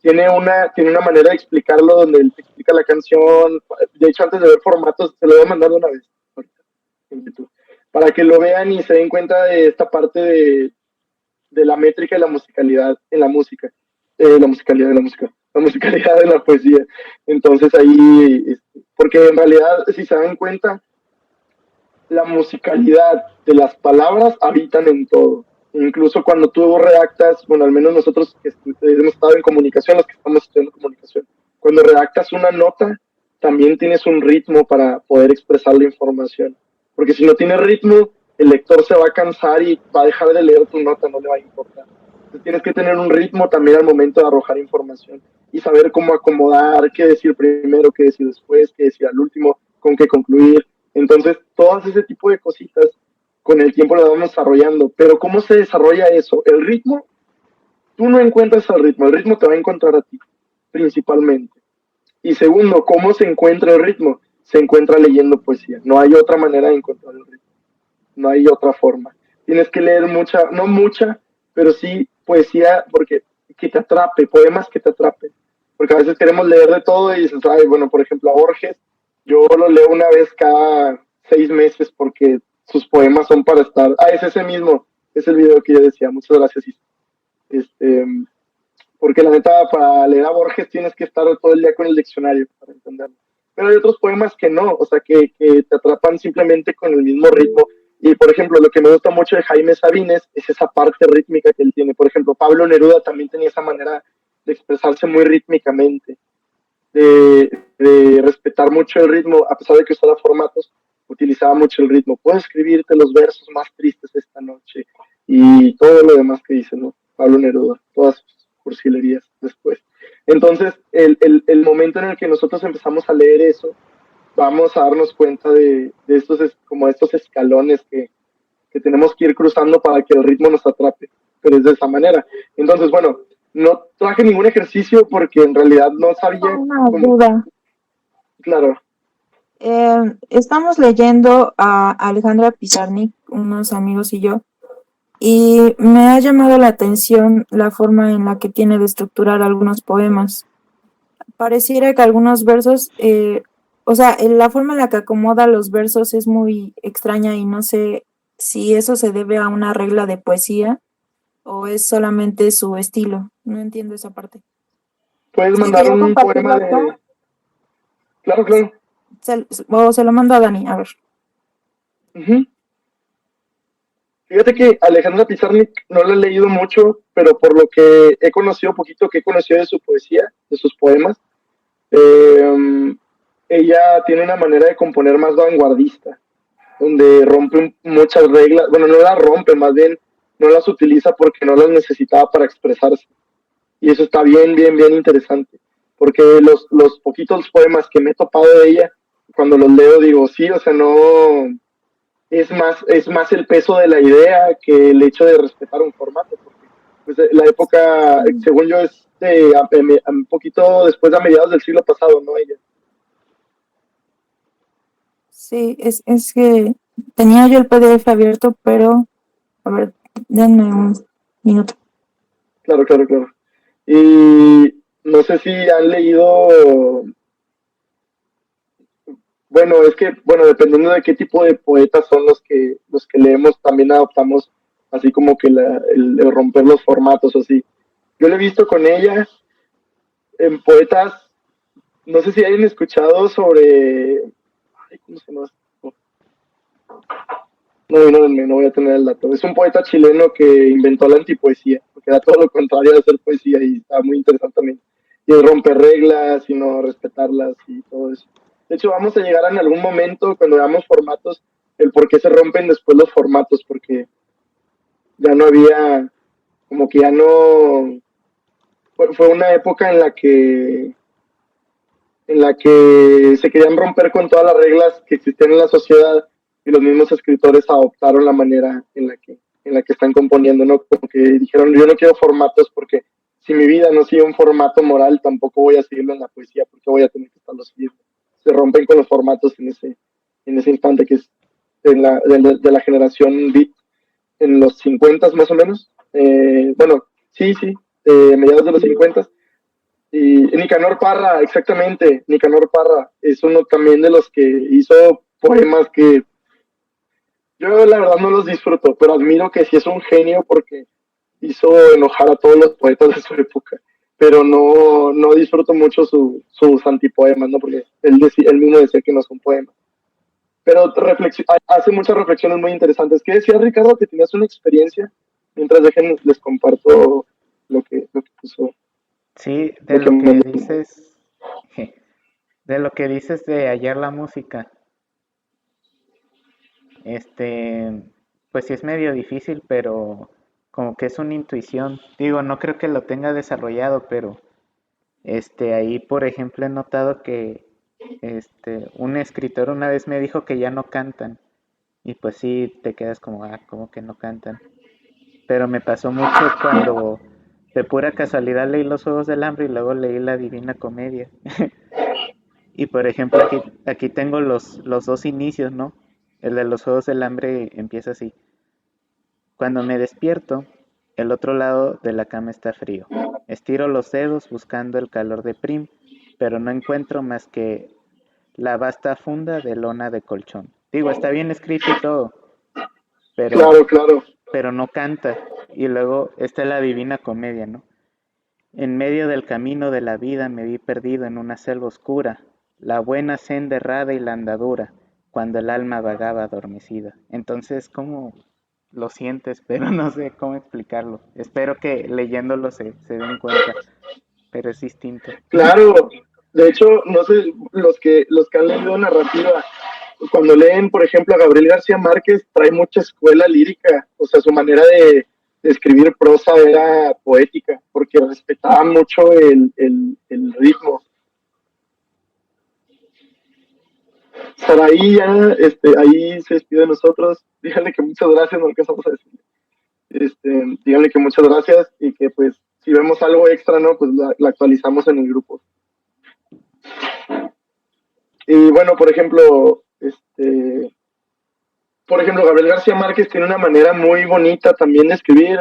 tiene una manera de explicarlo donde él te explica la canción. De hecho, antes de ver formatos, se lo voy a mandar de una vez ahorita, en YouTube, para que lo vean y se den cuenta de esta parte de la métrica y la musicalidad en la música. La musicalidad de la música, la musicalidad de la poesía. Entonces ahí, porque en realidad, si se dan cuenta, la musicalidad de las palabras habitan en todo. Incluso cuando tú redactas, bueno, al menos nosotros que hemos estado en comunicación, los que estamos estudiando comunicación, cuando redactas una nota, también tienes un ritmo para poder expresar la información. Porque si no tienes ritmo, el lector se va a cansar y va a dejar de leer tu nota, no le va a importar. Entonces tienes que tener un ritmo también al momento de arrojar información y saber cómo acomodar, qué decir primero, qué decir después, qué decir al último, con qué concluir. Entonces, todas ese tipo de cositas con el tiempo lo vamos desarrollando. Pero ¿cómo se desarrolla eso? El ritmo, tú no encuentras el ritmo te va a encontrar a ti, principalmente. Y segundo, ¿cómo se encuentra el ritmo? Se encuentra leyendo poesía. No hay otra manera de encontrar el ritmo. No hay otra forma. Tienes que leer no mucha, pero sí poesía que te atrape, poemas que te atrapen. Porque a veces queremos leer de todo y dices, ay, bueno, por ejemplo, a Borges, yo lo leo una vez cada 6 meses porque sus poemas son para estar. Ah, es ese mismo, es el video que yo decía. Muchas gracias. Porque la neta, para leer a Borges tienes que estar todo el día con el diccionario para entenderlo. Pero hay otros poemas que no, o sea, que te atrapan simplemente con el mismo ritmo. Y, por ejemplo, lo que me gusta mucho de Jaime Sabines es esa parte rítmica que él tiene. Por ejemplo, Pablo Neruda también tenía esa manera de expresarse muy rítmicamente, de respetar mucho el ritmo, a pesar de que usaba formatos, utilizaba mucho el ritmo. Puedo escribirte los versos más tristes esta noche y todo lo demás que dice, ¿no? Pablo Neruda, todas sus cursilerías después. Entonces, el momento en el que nosotros empezamos a leer eso, vamos a darnos cuenta de estos escalones que tenemos que ir cruzando para que el ritmo nos atrape, pero es de esa manera. Entonces, bueno, no traje ningún ejercicio porque en realidad no sabía Una cómo, duda. claro. Estamos leyendo a Alejandra Pizarnik, unos amigos y yo, y me ha llamado la atención la forma en la que tiene de estructurar algunos poemas. Pareciera que algunos versos, o sea, la forma en la que acomoda los versos es muy extraña y no sé si eso se debe a una regla de poesía o es solamente su estilo. No entiendo esa parte. Puedes Es que mandar quería un compartirlo poema acá, de... Claro, claro. se lo mando a Dani, a ver. Ujú. Fíjate que Alejandra Pizarnik no la he leído mucho, pero por lo que he conocido, poquito que he conocido de su poesía, de sus poemas, eh, ella tiene una manera de componer más vanguardista, donde rompe muchas reglas, bueno, no las rompe, más bien no las utiliza porque no las necesitaba para expresarse. Y eso está bien, bien, bien interesante, porque los poquitos poemas que me he topado de ella, cuando los leo digo, sí, o sea, no, es más el peso de la idea que el hecho de respetar un formato, porque pues, la época, según yo, es de, un poquito después de a mediados del siglo pasado, ¿no? Ella. Sí, es que tenía yo el PDF abierto, pero a ver, denme un minuto. Claro, claro, claro. Y no sé si han leído, bueno, es que, bueno, dependiendo de qué tipo de poetas son los que leemos, también adoptamos así como que el romper los formatos, así. Yo lo he visto con ella en poetas, no sé si hayan escuchado sobre, ay, ¿cómo se llama? No, no voy a tener el dato. Es un poeta chileno que inventó la antipoesía, porque era todo lo contrario de hacer poesía y está muy interesante también. Y el romper reglas y no respetarlas y todo eso. De hecho, vamos a llegar en algún momento, cuando veamos formatos, el por qué se rompen después los formatos, porque ya no había, como que ya no, fue una época en la que se querían romper con todas las reglas que existían en la sociedad y los mismos escritores adoptaron la manera en la que están componiendo, ¿no? Como que dijeron, yo no quiero formatos porque si mi vida no sigue un formato moral, tampoco voy a seguirlo en la poesía porque voy a tener que estarlo siguiendo. Se rompen con los formatos en ese instante que es de la generación beat en los 50 más o menos. Bueno, sí, mediados de los 50. Y Nicanor Parra, exactamente, Nicanor Parra es uno también de los que hizo poemas que yo la verdad no los disfruto, pero admiro que sí es un genio porque hizo enojar a todos los poetas de su época, pero no disfruto mucho sus antipoemas, ¿no? Porque él mismo decía que no son poemas. Pero hace muchas reflexiones muy interesantes. ¿Qué decía Ricardo? Que tenías una experiencia. Mientras les comparto lo que puso, Sí, de lo que lo que mandó. dices, de lo que dices de hallar la música, este, pues sí es medio difícil, pero como que es una intuición. Digo, no creo que lo tenga desarrollado, pero ahí, por ejemplo, he notado que un escritor una vez me dijo que ya no cantan. Y pues sí, te quedas como, como que no cantan. Pero me pasó mucho cuando de pura casualidad leí Los Juegos del Hambre y luego leí La Divina Comedia. Y por ejemplo, aquí tengo los dos inicios, ¿no? El de Los Juegos del Hambre empieza así. Cuando me despierto, el otro lado de la cama está frío. Estiro los dedos buscando el calor de Prim, pero no encuentro más que la vasta funda de lona de colchón. Digo, está bien escrito y todo, pero, Claro, claro. pero no canta. Y luego está la Divina Comedia, ¿no? En medio del camino de la vida me vi perdido en una selva oscura, la buena senda errada y la andadura, cuando el alma vagaba adormecida. Entonces, ¿cómo lo sientes? Pero no sé cómo explicarlo. Espero que leyéndolo se den cuenta, pero es distinto. Claro, de hecho, no sé, los que han leído narrativa, cuando leen, por ejemplo, a Gabriel García Márquez, trae mucha escuela lírica, o sea, su manera de escribir prosa era poética, porque respetaba mucho el ritmo. Saraí ya, ahí se despide de nosotros, díganle que muchas gracias, no alcanzamos a decir. Díganle que muchas gracias y que pues si vemos algo extra, ¿no? Pues la actualizamos en el grupo. Y bueno, por ejemplo, Gabriel García Márquez tiene una manera muy bonita también de escribir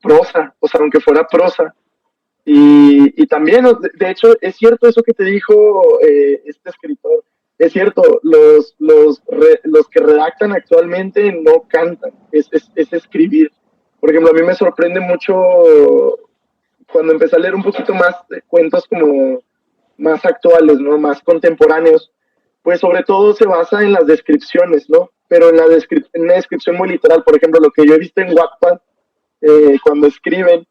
prosa, o sea, aunque fuera prosa. Y también, de hecho, es cierto eso que te dijo este escritor. Es cierto, los que redactan actualmente no cantan, es escribir. Por ejemplo, a mí me sorprende mucho cuando empecé a leer un poquito más de cuentos como más actuales, ¿no? Más contemporáneos, pues sobre todo se basa en las descripciones, ¿no? Pero en una descripción muy literal. Por ejemplo, lo que yo he visto en Wattpad, cuando escriben,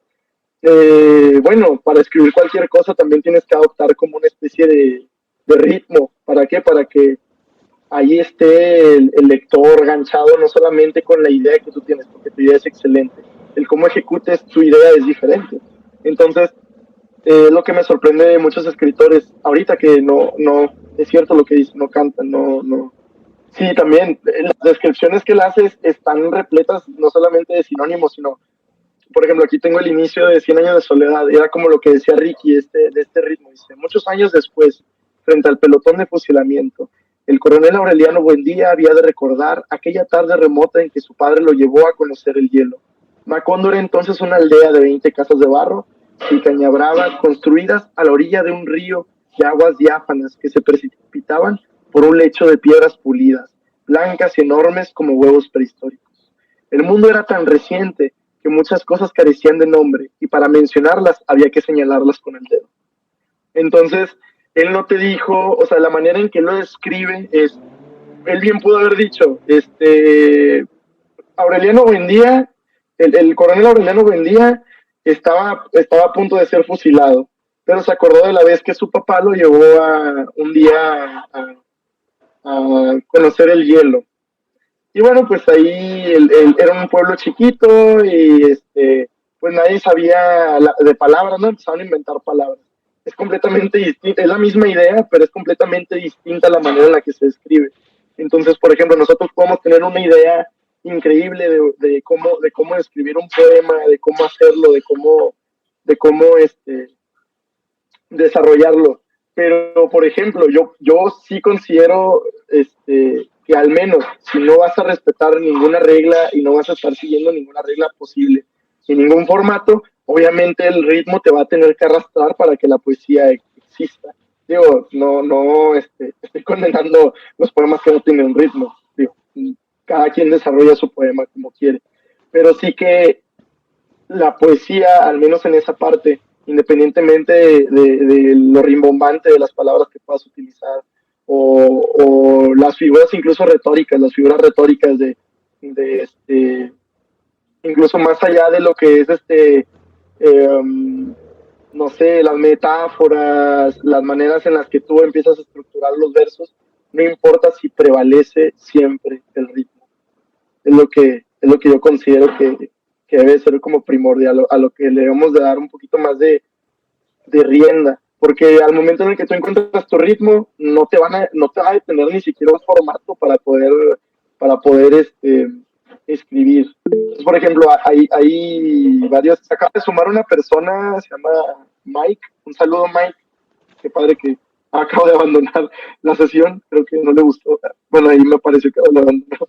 bueno, para escribir cualquier cosa también tienes que adoptar como una especie de ritmo. ¿Para qué? Para que ahí esté el lector ganchado no solamente con la idea que tú tienes, porque tu idea es excelente. El cómo ejecutes tu idea es diferente. Entonces, lo que me sorprende de muchos escritores ahorita, que no, es cierto lo que dicen, no cantan, no. Sí, también las descripciones que él hace están repletas no solamente de sinónimos, sino, por ejemplo, aquí tengo el inicio de 100 años de soledad, era como lo que decía Ricky de este ritmo, dice, muchos años después, frente al pelotón de fusilamiento, el coronel Aureliano Buendía había de recordar aquella tarde remota en que su padre lo llevó a conocer el hielo. Macondo era entonces una aldea de 20 casas de barro y cañabrava construidas a la orilla de un río de aguas diáfanas que se precipitaban por un lecho de piedras pulidas, blancas y enormes como huevos prehistóricos. El mundo era tan reciente que muchas cosas carecían de nombre y para mencionarlas había que señalarlas con el dedo. Entonces, él no te dijo, o sea, la manera en que lo describe es, él bien pudo haber dicho, Aureliano Buendía, el coronel Aureliano Buendía estaba a punto de ser fusilado, pero se acordó de la vez que su papá lo llevó un día a conocer el hielo. Y bueno, pues ahí era un pueblo chiquito y pues nadie sabía de palabras, ¿no? Empezaron a inventar palabras. Es completamente distinta, es la misma idea, pero es completamente distinta la manera en la que se escribe. Entonces, por ejemplo, nosotros podemos tener una idea increíble de cómo escribir un poema, de cómo hacerlo, de cómo desarrollarlo. Pero, por ejemplo, yo sí considero que al menos si no vas a respetar ninguna regla y no vas a estar siguiendo ninguna regla posible en ningún formato, obviamente el ritmo te va a tener que arrastrar para que la poesía exista. Digo, no estoy condenando los poemas que no tienen ritmo. Digo, cada quien desarrolla su poema como quiere. Pero sí que la poesía, al menos en esa parte, independientemente de lo rimbombante de las palabras que puedas utilizar, o las figuras incluso retóricas, las figuras retóricas de incluso más allá de lo que es no sé, las metáforas, las maneras en las que tú empiezas a estructurar los versos, no importa si prevalece siempre el ritmo. Es lo que yo considero que debe ser como primordial, a lo que le debemos de dar un poquito más de rienda, porque al momento en el que tú encuentras tu ritmo, no te va a detener ni siquiera un formato para poder escribir. Entonces, por ejemplo, hay varios, se acaba de sumar una persona, se llama Mike, un saludo Mike, qué padre que acabo de abandonar la sesión, creo que no le gustó, bueno, ahí me pareció que lo abandonó,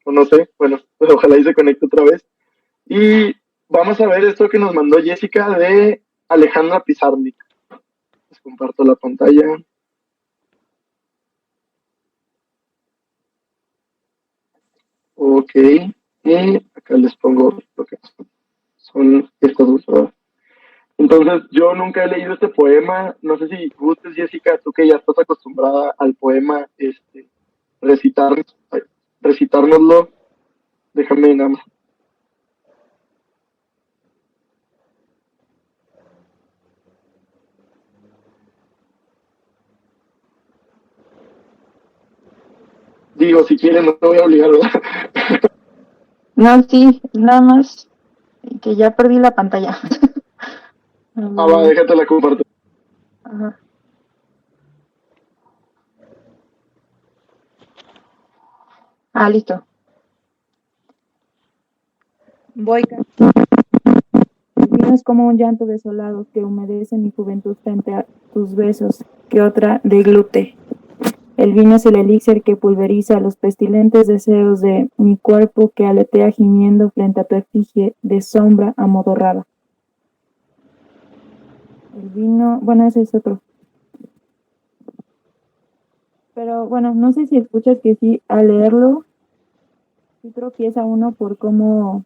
o no sé, bueno, pues ojalá y se conecte otra vez. Y vamos a ver esto que nos mandó Jessica de Alejandra Pizarnik. Les comparto la pantalla. Ok, y acá les pongo lo que son estas dos. Entonces, yo nunca he leído este poema. No sé si gustes, Jessica, tú que ya estás acostumbrada al poema, recitar, recitárnoslo. Déjame nada más. Digo, si quieren, no te voy a obligar, ¿verdad? No, sí, nada más que ya perdí la pantalla. Va, déjate la comparto. Ajá. Listo. Voy. es como un llanto desolado que humedece mi juventud frente a tus besos, que otra deglute. El vino es el elixir que pulveriza los pestilentes deseos de mi cuerpo que aletea gimiendo frente a tu efigie de sombra amodorrada. El vino, bueno, ese es otro. Pero bueno, no sé si escuchas que sí, al leerlo, sí tropieza uno por cómo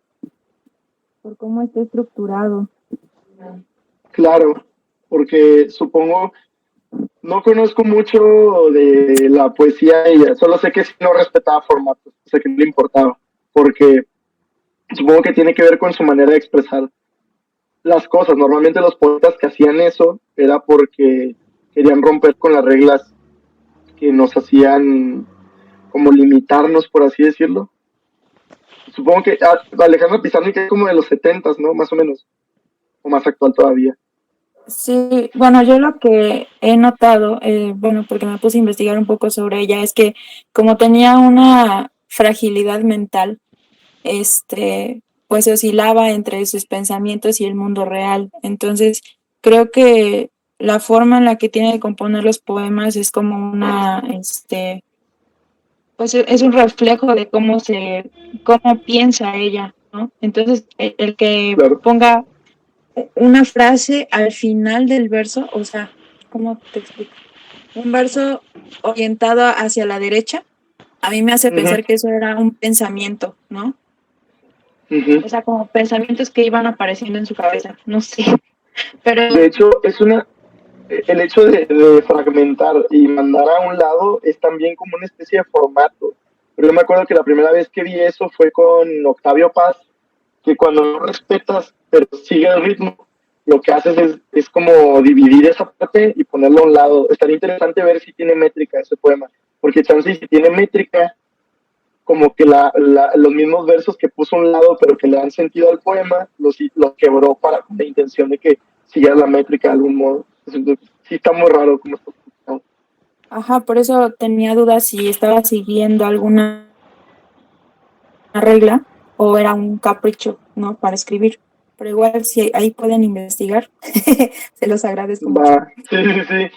está estructurado. Claro, porque supongo, no conozco mucho de la poesía de ella, solo sé que sí no respetaba formatos, sé que no le importaba, porque supongo que tiene que ver con su manera de expresar las cosas. Normalmente los poetas que hacían eso era porque querían romper con las reglas que nos hacían como limitarnos, por así decirlo. Supongo que Alejandra Pizarnik es como de los 70s, ¿no? Más o menos, o más actual todavía. Sí, bueno, yo lo que he notado, bueno, porque me puse a investigar un poco sobre ella, es que como tenía una fragilidad mental, pues oscilaba entre sus pensamientos y el mundo real. Entonces, creo que la forma en la que tiene de componer los poemas es como pues es un reflejo de cómo piensa ella, ¿no? Entonces, el que Claro. ponga una frase al final del verso, o sea, ¿cómo te explico? Un verso orientado hacia la derecha, a mí me hace pensar que eso era un pensamiento, ¿no? Uh-huh. O sea, como pensamientos que iban apareciendo en su cabeza, no sé. Pero De hecho, el hecho de fragmentar y mandar a un lado es también como una especie de formato. Pero yo me acuerdo que la primera vez que vi eso fue con Octavio Paz, que cuando no respetas, pero sigue el ritmo, lo que haces es como dividir esa parte y ponerlo a un lado. Estaría interesante ver si tiene métrica ese poema, porque chance si tiene métrica, como que los mismos versos que puso a un lado, pero que le dan sentido al poema, los quebró con la intención de que siguiera la métrica de algún modo. Entonces, sí está muy raro como está explicado. ajá, por eso tenía dudas si estaba siguiendo alguna regla o era un capricho, ¿no? Para escribir. Pero igual si ahí pueden investigar, se los agradezco mucho. Va, sí, sí, sí.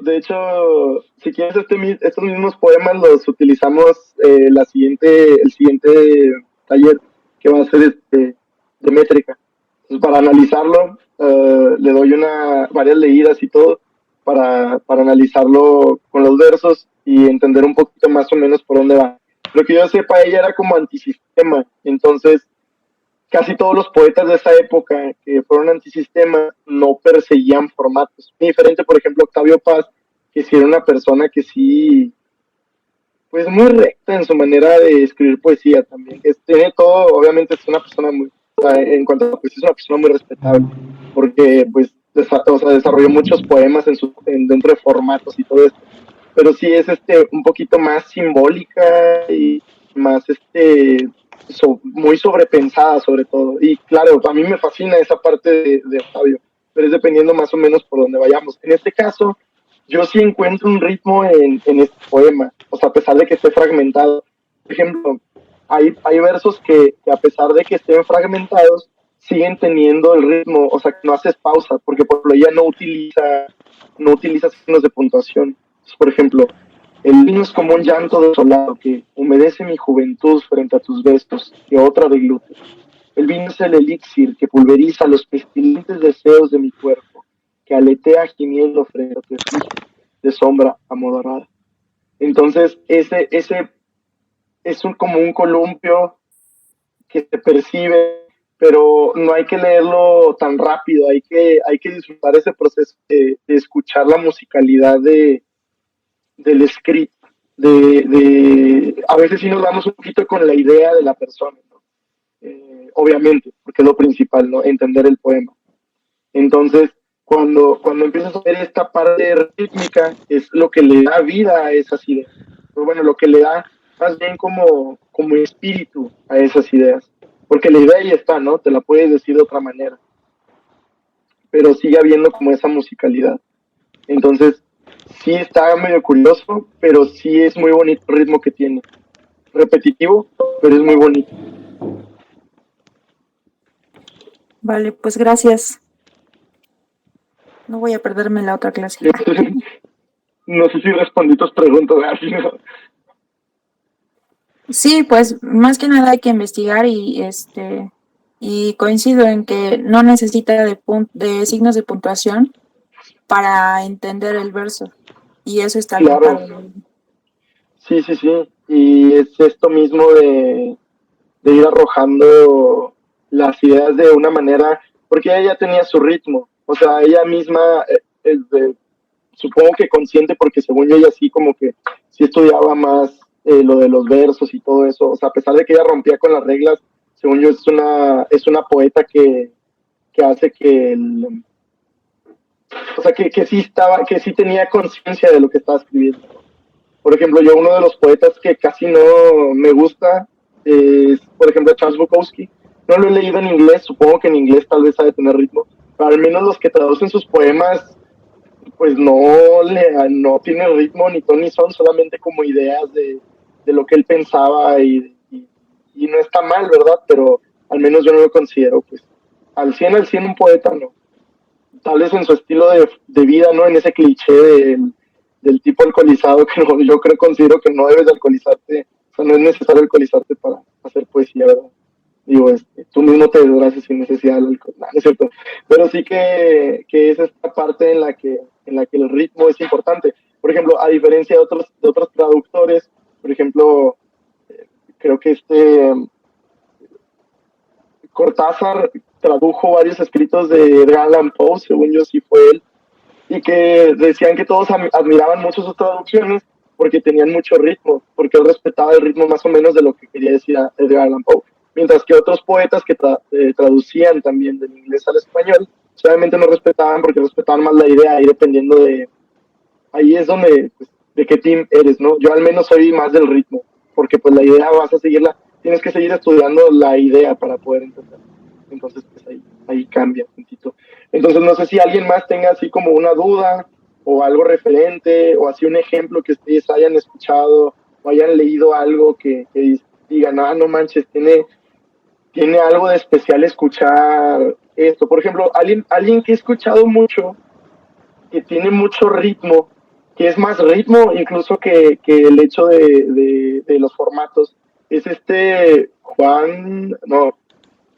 De hecho, si quieres estos mismos poemas los utilizamos el siguiente taller que va a ser de métrica. Entonces, para analizarlo, le doy varias leídas y todo para analizarlo con los versos y entender un poquito más o menos por dónde va. Lo que yo sepa, ella era como antisistema, entonces casi todos los poetas de esa época que fueron antisistema no perseguían formatos. Muy diferente, por ejemplo, Octavio Paz, que sí era una persona que sí, pues muy recta en su manera de escribir poesía también. Tiene todo, obviamente es una persona muy, en cuanto a poesía es una persona muy respetable, porque pues desarrolló muchos poemas dentro de formatos y todo esto. Pero sí es un poquito más simbólica y más muy sobrepensada sobre todo. Y claro, a mí me fascina esa parte de Octavio, pero es dependiendo más o menos por donde vayamos. En este caso, yo sí encuentro un ritmo en este poema, o sea, a pesar de que esté fragmentado. Por ejemplo, hay versos que a pesar de que estén fragmentados, siguen teniendo el ritmo, o sea, que no haces pausa, porque por ejemplo ella no utiliza signos de puntuación. Entonces, por ejemplo, el vino es como un llanto desolado que humedece mi juventud frente a tus besos, que otra deglute. El vino es el elixir que pulveriza los pestilentes deseos de mi cuerpo, que aletea gimiendo frente a tu efigie de sombra amodorrada. Entonces, ese es como un columpio que se percibe, pero no hay que leerlo tan rápido, hay que disfrutar ese proceso de escuchar la musicalidad del escrito. A veces sí nos damos un poquito con la idea de la persona, ¿no? Obviamente, porque es lo principal, ¿no? Entender el poema. Entonces, cuando empiezas a ver esta parte rítmica, es lo que le da vida a esas ideas. Pero bueno, lo que le da más bien como espíritu a esas ideas. Porque la idea ya está, ¿no? Te la puedes decir de otra manera. Pero sigue habiendo como esa musicalidad. Entonces, sí está medio curioso, pero sí es muy bonito el ritmo que tiene. Repetitivo, pero es muy bonito. Vale, pues gracias. No voy a perderme la otra clase. No sé si respondí tus preguntas, así, ¿no? Sí, pues más que nada hay que investigar y coincido en que no necesita de signos de puntuación para entender el verso. Y eso está bien Claro, padre. sí, sí, sí. Y es esto mismo de ir arrojando las ideas de una manera, porque ella tenía su ritmo, o sea, ella misma, supongo que consciente, porque según yo ella sí como que sí estudiaba más lo de los versos y todo eso, o sea, a pesar de que ella rompía con las reglas, según yo es una poeta que hace que o sea, que sí tenía conciencia de lo que estaba escribiendo. Por ejemplo, yo uno de los poetas que casi no me gusta es, por ejemplo, Charles Bukowski. No lo he leído en inglés, supongo que en inglés tal vez ha de tener ritmo, pero al menos los que traducen sus poemas, pues no tiene ritmo ni ton ni son, solamente como ideas de lo que él pensaba y no está mal, ¿verdad? Pero al menos yo no lo considero, pues, al 100 un poeta, no. Tal vez en su estilo de vida, ¿no? En ese cliché del tipo alcoholizado que no, yo creo, considero que no debes de alcoholizarte, o sea, no es necesario alcoholizarte para hacer poesía, ¿verdad? Digo, tú mismo te desgracias sin necesidad del alcohol, no es cierto, pero sí que es esta parte en la que el ritmo es importante. Por ejemplo, a diferencia de otros traductores, por ejemplo, creo que Cortázar tradujo varios escritos de Edgar Allan Poe, según yo sí fue él, y que decían que todos admiraban mucho sus traducciones porque tenían mucho ritmo, porque él respetaba el ritmo más o menos de lo que quería decir Edgar Allan Poe. Mientras que otros poetas que traducían también del inglés al español, solamente no respetaban porque respetaban más la idea, ahí dependiendo ahí es donde, pues, de qué team eres, ¿no? Yo al menos soy más del ritmo, porque pues la idea vas a seguirla, tienes que seguir estudiando la idea para poder entenderla. Entonces, pues ahí cambia un poquito. Entonces, no sé si alguien más tenga así como una duda o algo referente o así un ejemplo que ustedes hayan escuchado o hayan leído algo que digan, ah, no manches, tiene algo de especial escuchar esto. Por ejemplo, alguien que he escuchado mucho, que tiene mucho ritmo, que es más ritmo incluso que el hecho de los formatos, es Juan, no,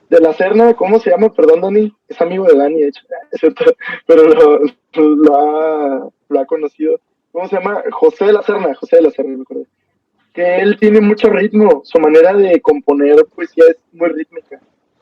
de la Serna, ¿cómo se llama? Perdón, Dani, es amigo de Dani, de hecho, es cierto, pero lo ha conocido. ¿Cómo se llama? José de la Serna, me acuerdo. Que él tiene mucho ritmo, su manera de componer poesía es muy rítmica,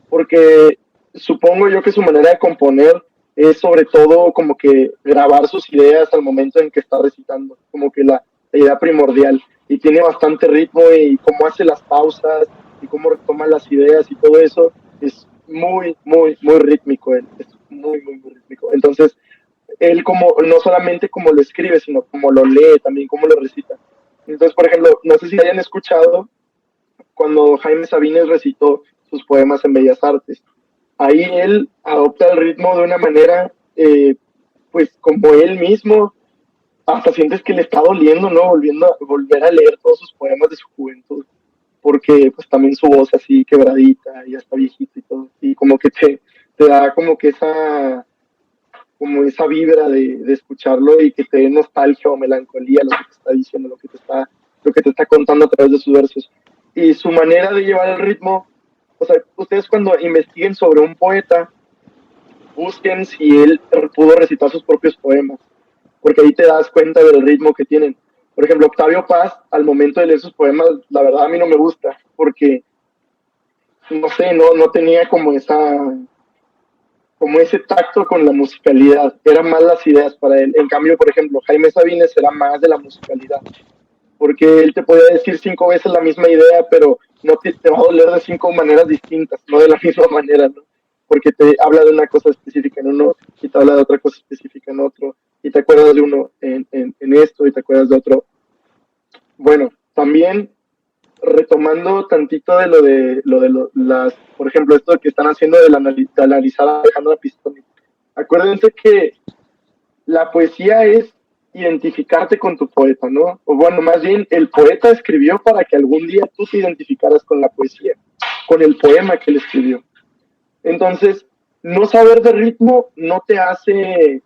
porque supongo yo que su manera de componer es sobre todo como que grabar sus ideas al momento en que está recitando, como que la idea primordial, y tiene bastante ritmo y cómo hace las pausas y cómo retoma las ideas y todo eso es muy, muy, muy rítmico, él es muy, muy, muy rítmico. Entonces, él como, no solamente como lo escribe, sino como lo lee, también como lo recita. Entonces, por ejemplo, no sé si hayan escuchado cuando Jaime Sabines recitó sus poemas en Bellas Artes. Ahí él adopta el ritmo de una manera, pues como él mismo, hasta sientes que le está doliendo, ¿no? Volver a leer todos sus poemas de su juventud, porque pues también su voz así quebradita, ya está viejita y todo, y como que te da como esa vibra de escucharlo y que te dé nostalgia o melancolía lo que te está diciendo, lo que te está contando a través de sus versos. Y su manera de llevar el ritmo, o sea, ustedes cuando investiguen sobre un poeta, busquen si él pudo recitar sus propios poemas, porque ahí te das cuenta del ritmo que tienen. Por ejemplo, Octavio Paz, al momento de leer sus poemas, la verdad a mí no me gusta, porque, no sé, no tenía como ese tacto con la musicalidad, eran más las ideas para él. En cambio, por ejemplo, Jaime Sabines era más de la musicalidad, porque él te podía decir 5 veces la misma idea, pero no te va a doler de 5 maneras distintas, no de la misma manera, ¿no? Porque te habla de una cosa específica en uno y te habla de otra cosa específica en otro, y te acuerdas de uno en esto y te acuerdas de otro. Bueno, también retomando tantito de las, por ejemplo, esto que están haciendo de analizar a Alejandra Pistoni. Acuérdense que la poesía es identificarte con tu poeta, ¿no? O bueno, más bien el poeta escribió para que algún día tú te identificaras con la poesía, con el poema que él escribió. Entonces, no saber de ritmo no te hace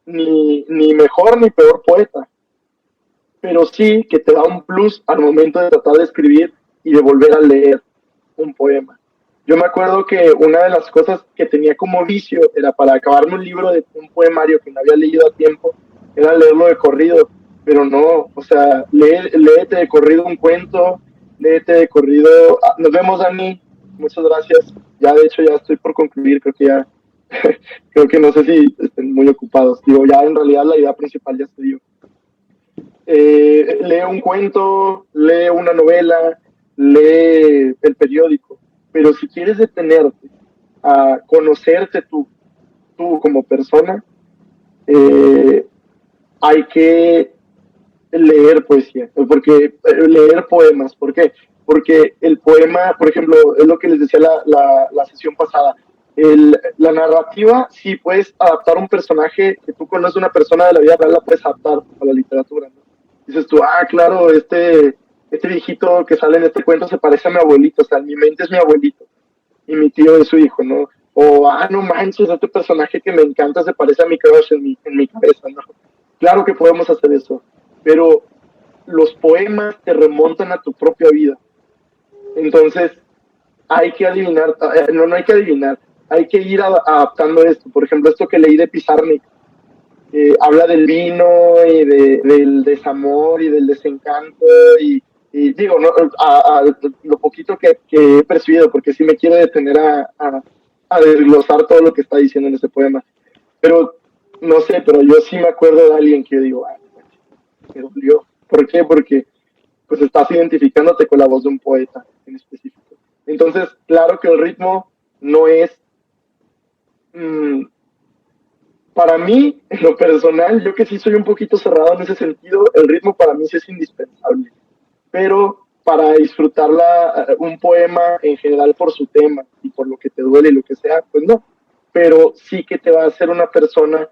ni mejor ni peor poeta, pero sí que te da un plus al momento de tratar de escribir y de volver a leer un poema. Yo me acuerdo que una de las cosas que tenía como vicio era para acabarme un libro de un poemario que no había leído a tiempo, era leerlo de corrido, pero no, o sea, léete de corrido un cuento, léete de corrido. Nos vemos, Dani, muchas gracias. Ya de hecho ya estoy por concluir, creo que ya, creo que no sé si estén muy ocupados. Digo, ya en realidad la idea principal ya se dio. Lee un cuento, lee una novela, lee el periódico, pero si quieres detenerte a conocerte tú como persona, hay que leer poesía, porque leer poemas. ¿Por qué? Porque el poema, por ejemplo, es lo que les decía la sesión pasada, la narrativa, sí puedes adaptar un personaje que tú conoces, una persona de la vida real, la puedes adaptar a la literatura, ¿no? Dices tú, claro, este viejito que sale en este cuento se parece a mi abuelito, o sea, en mi mente es mi abuelito y mi tío es su hijo, ¿no? O, no manches, este personaje que me encanta se parece a mi crush en mi cabeza, ¿no? Claro que podemos hacer eso, pero los poemas te remontan a tu propia vida. Entonces, hay que adivinar, no hay que adivinar, hay que ir adaptando esto. Por ejemplo, esto que leí de Pizarnik, habla del vino y del desamor y del desencanto y digo, ¿no? a lo poquito que he percibido, porque sí me quiero detener a desglosar todo lo que está diciendo en ese poema. Pero, no sé, pero yo sí me acuerdo de alguien que yo digo, me dolió. ¿Por qué? Porque pues estás identificándote con la voz de un poeta en específico. Entonces, claro que el ritmo no es... para mí, en lo personal, yo que sí soy un poquito cerrado en ese sentido, el ritmo para mí sí es indispensable. Pero para disfrutarla, un poema en general por su tema y por lo que te duele y lo que sea, pues no. Pero sí que te va a hacer una persona,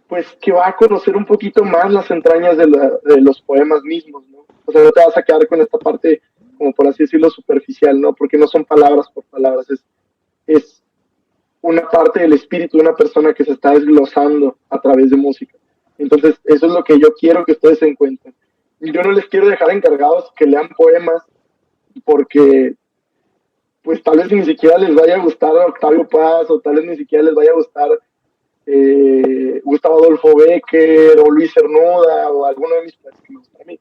pues que va a conocer un poquito más las entrañas de los poemas mismos, ¿no? O sea, no te vas a quedar con esta parte, como por así decirlo, superficial, ¿no? Porque no son palabras por palabras, es una parte del espíritu de una persona que se está desglosando a través de música. Entonces, eso es lo que yo quiero que ustedes se encuentren. Y yo no les quiero dejar encargados que lean poemas porque pues tal vez ni siquiera les vaya a gustar Octavio Paz, o tal vez ni siquiera les vaya a gustar Gustavo Adolfo Bécquer o Luis Cernuda o alguno de mis poetas que me gustan a mí.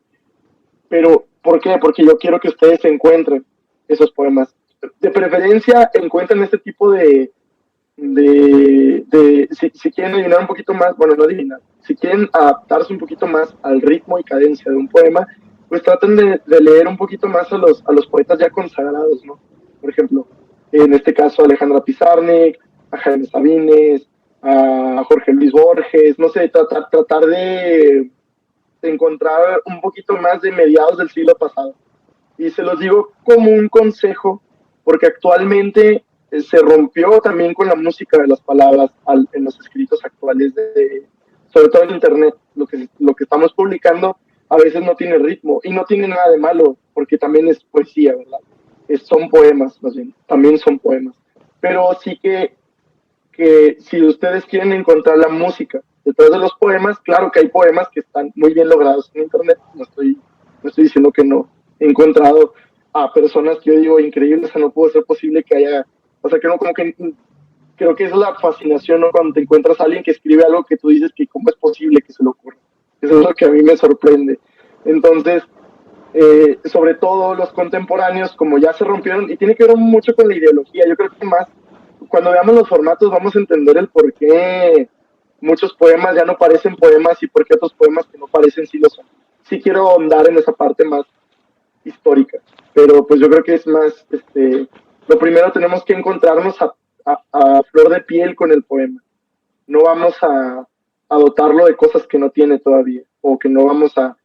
Pero, ¿por qué? Porque yo quiero que ustedes encuentren esos poemas. De preferencia, encuentren este tipo si quieren adivinar un poquito más, bueno, no adivinar, si quieren adaptarse un poquito más al ritmo y cadencia de un poema, pues traten de leer un poquito más a los poetas ya consagrados, ¿no? Por ejemplo, en este caso Alejandra Pizarnik, a Jaime Sabines, a Jorge Luis Borges, no sé, tratar de encontrar un poquito más de mediados del siglo pasado. Y se los digo como un consejo, porque actualmente se rompió también con la música de las palabras en los escritos actuales, sobre todo en internet. Lo que estamos publicando a veces no tiene ritmo y no tiene nada de malo, porque también es poesía, ¿verdad? Son poemas, más bien, también son poemas. Pero sí que si ustedes quieren encontrar la música detrás de los poemas, claro que hay poemas que están muy bien logrados en internet, no estoy diciendo que no. He encontrado a personas que yo digo increíbles, o sea, no puede ser posible que haya, o sea, que no, como que creo que es la fascinación, ¿no? Cuando te encuentras a alguien que escribe algo que tú dices que cómo es posible que se le ocurra. Eso es lo que a mí me sorprende. Entonces, sobre todo los contemporáneos, como ya se rompieron, y tiene que ver mucho con la ideología. Yo creo que más, cuando veamos los formatos vamos a entender el por qué muchos poemas ya no parecen poemas y por qué otros poemas que no parecen sí lo son. Sí quiero ahondar en esa parte más histórica, pero pues yo creo que es más, lo primero tenemos que encontrarnos a flor de piel con el poema. No vamos a dotarlo de cosas que no tiene todavía, o que no vamos a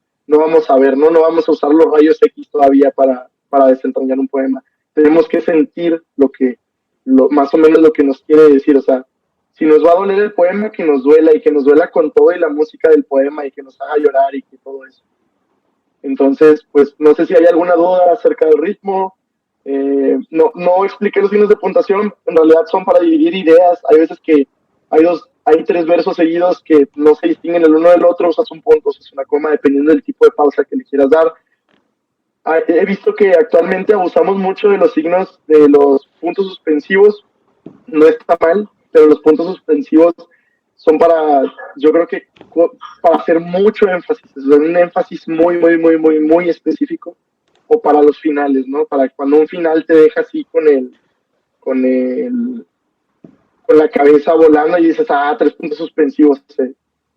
ver, no vamos a usar los rayos X todavía para desentrañar un poema. Tenemos que sentir más o menos lo que nos quiere decir. O sea, si nos va a doler el poema, que nos duela, y que nos duela con todo y la música del poema, y que nos haga llorar y que todo eso. Entonces, pues no sé si hay alguna duda acerca del ritmo, No expliqué los signos de puntuación, en realidad son para dividir ideas. Hay veces que hay tres versos seguidos que no se distinguen el uno del otro, usas un punto, usas una coma, dependiendo del tipo de pausa que le quieras dar. He visto que actualmente abusamos mucho de los signos, de los puntos suspensivos. No está mal, pero los puntos suspensivos son yo creo que para hacer mucho énfasis, es un énfasis muy, muy, muy, muy, muy específico, o para los finales, ¿no? Para cuando un final te deja así con el, con la cabeza volando y dices, tres puntos suspensivos,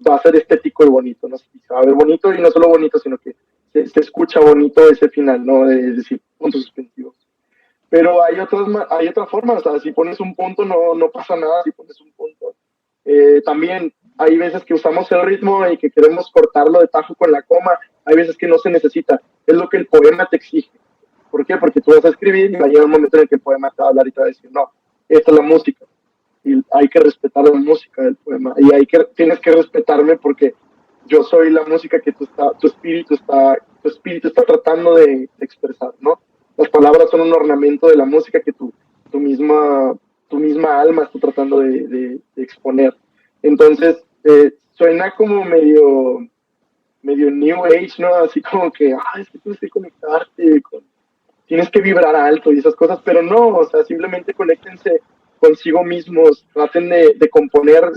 va a ser estético y bonito, ¿no? Se va a ver bonito y no solo bonito, sino que se escucha bonito ese final, ¿no? Es decir, puntos suspensivos. Pero hay otra forma, o sea, si pones un punto no pasa nada si pones un punto. También hay veces que usamos el ritmo y que queremos cortarlo de tajo con la coma, hay veces que no se necesita, es lo que el poema te exige. ¿Por qué? Porque tú vas a escribir y va a llegar un momento en el que el poema te va a hablar y te va a decir, no, esta es la música, y hay que respetar la música del poema, y tienes que respetarme porque yo soy la música que tu espíritu está tratando de expresar, ¿no? Las palabras son un ornamento de la música que tu misma alma está tratando de exponer. Entonces, suena como medio New Age, ¿no? Así como que, es que tienes que conectarte, tienes que vibrar alto y esas cosas, pero no, o sea, simplemente conéctense consigo mismos, traten de componer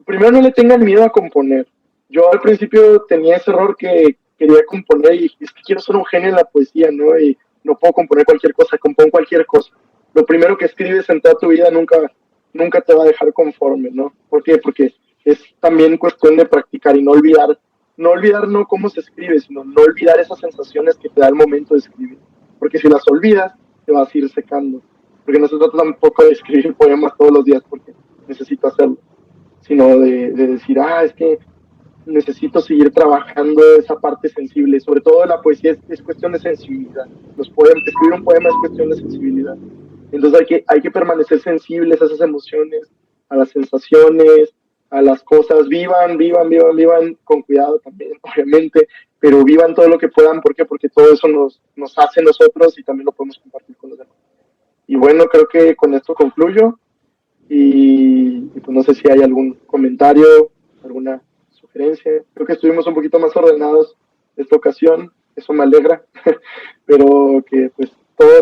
primero no le tengan miedo a componer. Yo al principio tenía ese error que quería componer y es que quiero ser un genio en la poesía, ¿no? Y no puedo componer cualquier cosa, compongo cualquier cosa. Lo primero que escribes en toda tu vida nunca te va a dejar conforme, ¿no? ¿Por qué? Porque es también cuestión de practicar y no olvidar no cómo se escribe, sino no olvidar esas sensaciones que te da el momento de escribir. Porque si las olvidas, te vas a ir secando. Porque no se trata tampoco de escribir poemas todos los días porque necesito hacerlo, sino de decir, es que necesito seguir trabajando esa parte sensible. Sobre todo la poesía es cuestión de sensibilidad. Escribir un poema es cuestión de sensibilidad. Entonces hay que permanecer sensibles a esas emociones, a las sensaciones, a las cosas. Vivan con cuidado también, obviamente, pero vivan todo lo que puedan. ¿Por qué? Porque todo eso nos hace nosotros y también lo podemos compartir con los demás. Y bueno, creo que con esto concluyo. Y pues no sé si hay algún comentario, alguna sugerencia. Creo que estuvimos un poquito más ordenados esta ocasión, eso me alegra, pero que pues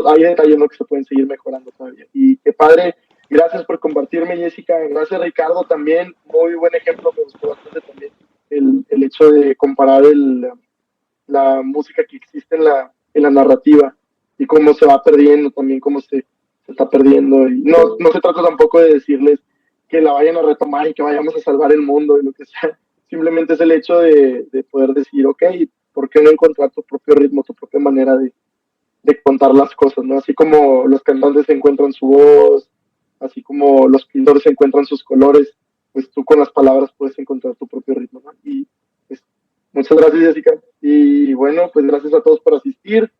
hay detalles, ¿no?, que se pueden seguir mejorando todavía. Y qué padre, gracias por compartirme, Jessica, gracias Ricardo también, muy buen ejemplo, me gustó bastante también el hecho de comparar la música que existe en la narrativa y cómo se va perdiendo también, cómo se está perdiendo. Y no se trata tampoco de decirles que la vayan a retomar y que vayamos a salvar el mundo y lo que sea. Simplemente es el hecho de poder decir, ok, ¿por qué no encontrar tu propio ritmo, tu propia manera de contar las cosas, ¿no? Así como los cantantes encuentran su voz, así como los pintores encuentran sus colores, pues tú con las palabras puedes encontrar tu propio ritmo, ¿no? Y pues, muchas gracias, Jessica. Y bueno, pues gracias a todos por asistir.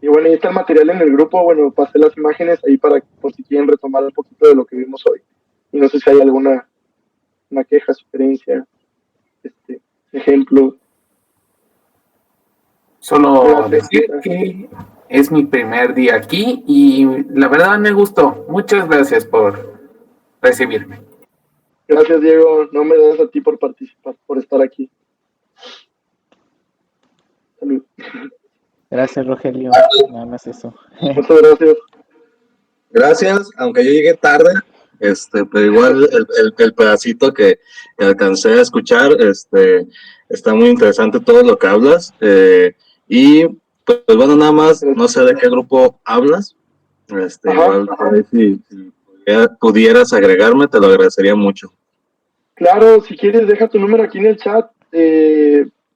Y bueno, ahí está el material en el grupo. Bueno, pasé las imágenes ahí por si quieren retomar un poquito de lo que vimos hoy. Y no sé si hay alguna queja, sugerencia, ejemplo. Solo decir que es mi primer día aquí y la verdad me gustó. Muchas gracias por recibirme. Gracias, Diego. No me das a ti por participar, por estar aquí. Salud. Gracias, Rogelio. Nada más eso. Muchas gracias. Gracias, aunque yo llegué tarde, pero igual el pedacito que alcancé a escuchar, está muy interesante todo lo que hablas, y pues bueno, nada más, no sé de qué grupo hablas, igual si pudieras agregarme, te lo agradecería mucho. Claro, si quieres deja tu número aquí en el chat,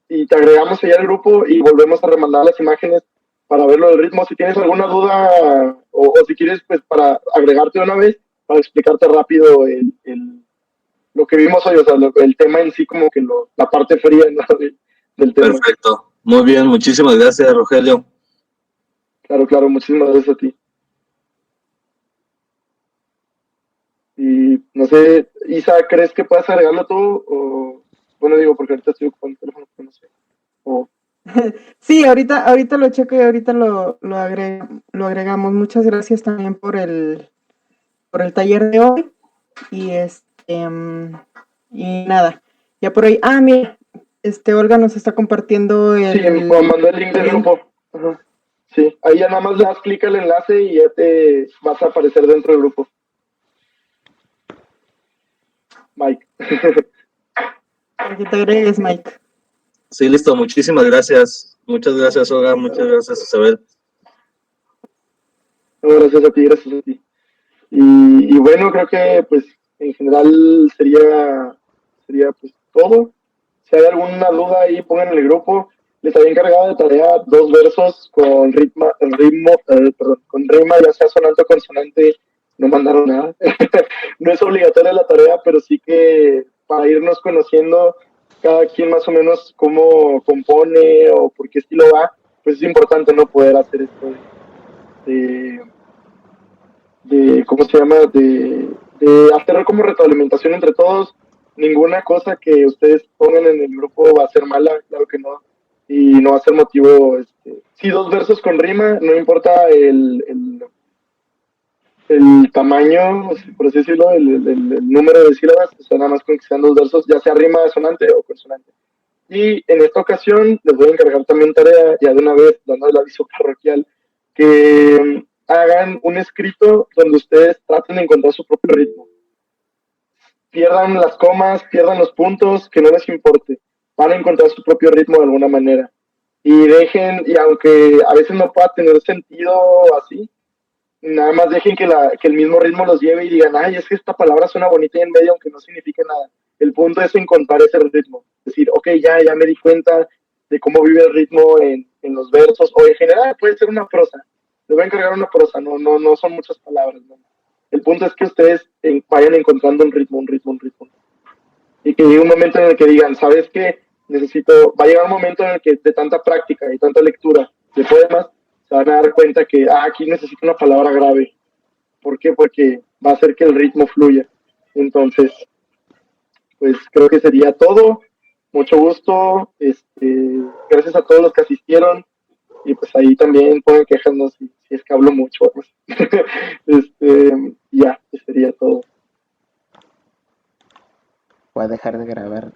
y te agregamos allá al grupo y volvemos a remandar las imágenes para verlo del ritmo. Si tienes alguna duda o si quieres, pues para agregarte una vez, para explicarte rápido lo que vimos hoy, o sea, el tema en sí, como que la parte fría, ¿no?, del tema. Perfecto, muy bien, muchísimas gracias, Rogelio. Claro, muchísimas gracias a ti. Y no sé, Isa, ¿crees que puedas agregarlo tú? O, bueno, digo, porque ahorita estoy ocupando el teléfono, pero no sé. Sí, ahorita lo checo y ahorita lo agregamos. Muchas gracias también por el taller de hoy. Y y nada, ya por ahí. Ah, mira, Olga nos está compartiendo Sí, me mandó el link del grupo. Ajá. Sí, ahí ya nada más le das clic al enlace y ya te vas a aparecer dentro del grupo. Mike. Para que te agregues, Mike. Sí, listo, muchísimas gracias. Muchas gracias, Olga, muchas gracias, Isabel. No, gracias a ti, gracias a ti. Y bueno, creo que pues en general sería pues todo. Si hay alguna duda ahí, pongan en el grupo. Les había encargado de tarea 2 versos con con rima, ya sea sonante o consonante, no mandaron nada. No es obligatoria la tarea, pero sí que para irnos conociendo cada quien más o menos cómo compone o por qué estilo va, pues es importante no poder hacer esto de ¿cómo se llama? De hacer como retroalimentación entre todos. Ninguna cosa que ustedes pongan en el grupo va a ser mala, claro que no. Y no va a ser motivo, sí, 2 versos con rima, no importa el tamaño, por así decirlo, el número de sílabas, o sea, nada más con que sean 2 versos, ya sea rima sonante o consonante. Y en esta ocasión les voy a encargar también tarea, ya de una vez, dando el aviso parroquial, que hagan un escrito donde ustedes traten de encontrar su propio ritmo. Pierdan las comas, pierdan los puntos, que no les importe. Van a encontrar su propio ritmo de alguna manera. Y dejen, y aunque a veces no pueda tener sentido así, nada más dejen que el mismo ritmo los lleve y digan, ay, es que esta palabra suena bonita y en medio, aunque no signifique nada. El punto es encontrar ese ritmo. Es decir, ok, ya me di cuenta de cómo vive el ritmo en los versos, o en general puede ser una prosa. Les voy a encargar una prosa, no son muchas palabras. ¿No? El punto es que ustedes vayan encontrando un ritmo. Y que llegue un momento en el que digan, ¿sabes qué? Va a llegar un momento en el que de tanta práctica y tanta lectura de poemas, se van a dar cuenta que aquí necesito una palabra grave. ¿Por qué? Porque va a hacer que el ritmo fluya. Entonces, pues creo que sería todo. Mucho gusto. Gracias a todos los que asistieron. Y pues ahí también pueden quejarnos si es que hablo mucho. Pues. Ya, sería todo. Voy a dejar de grabar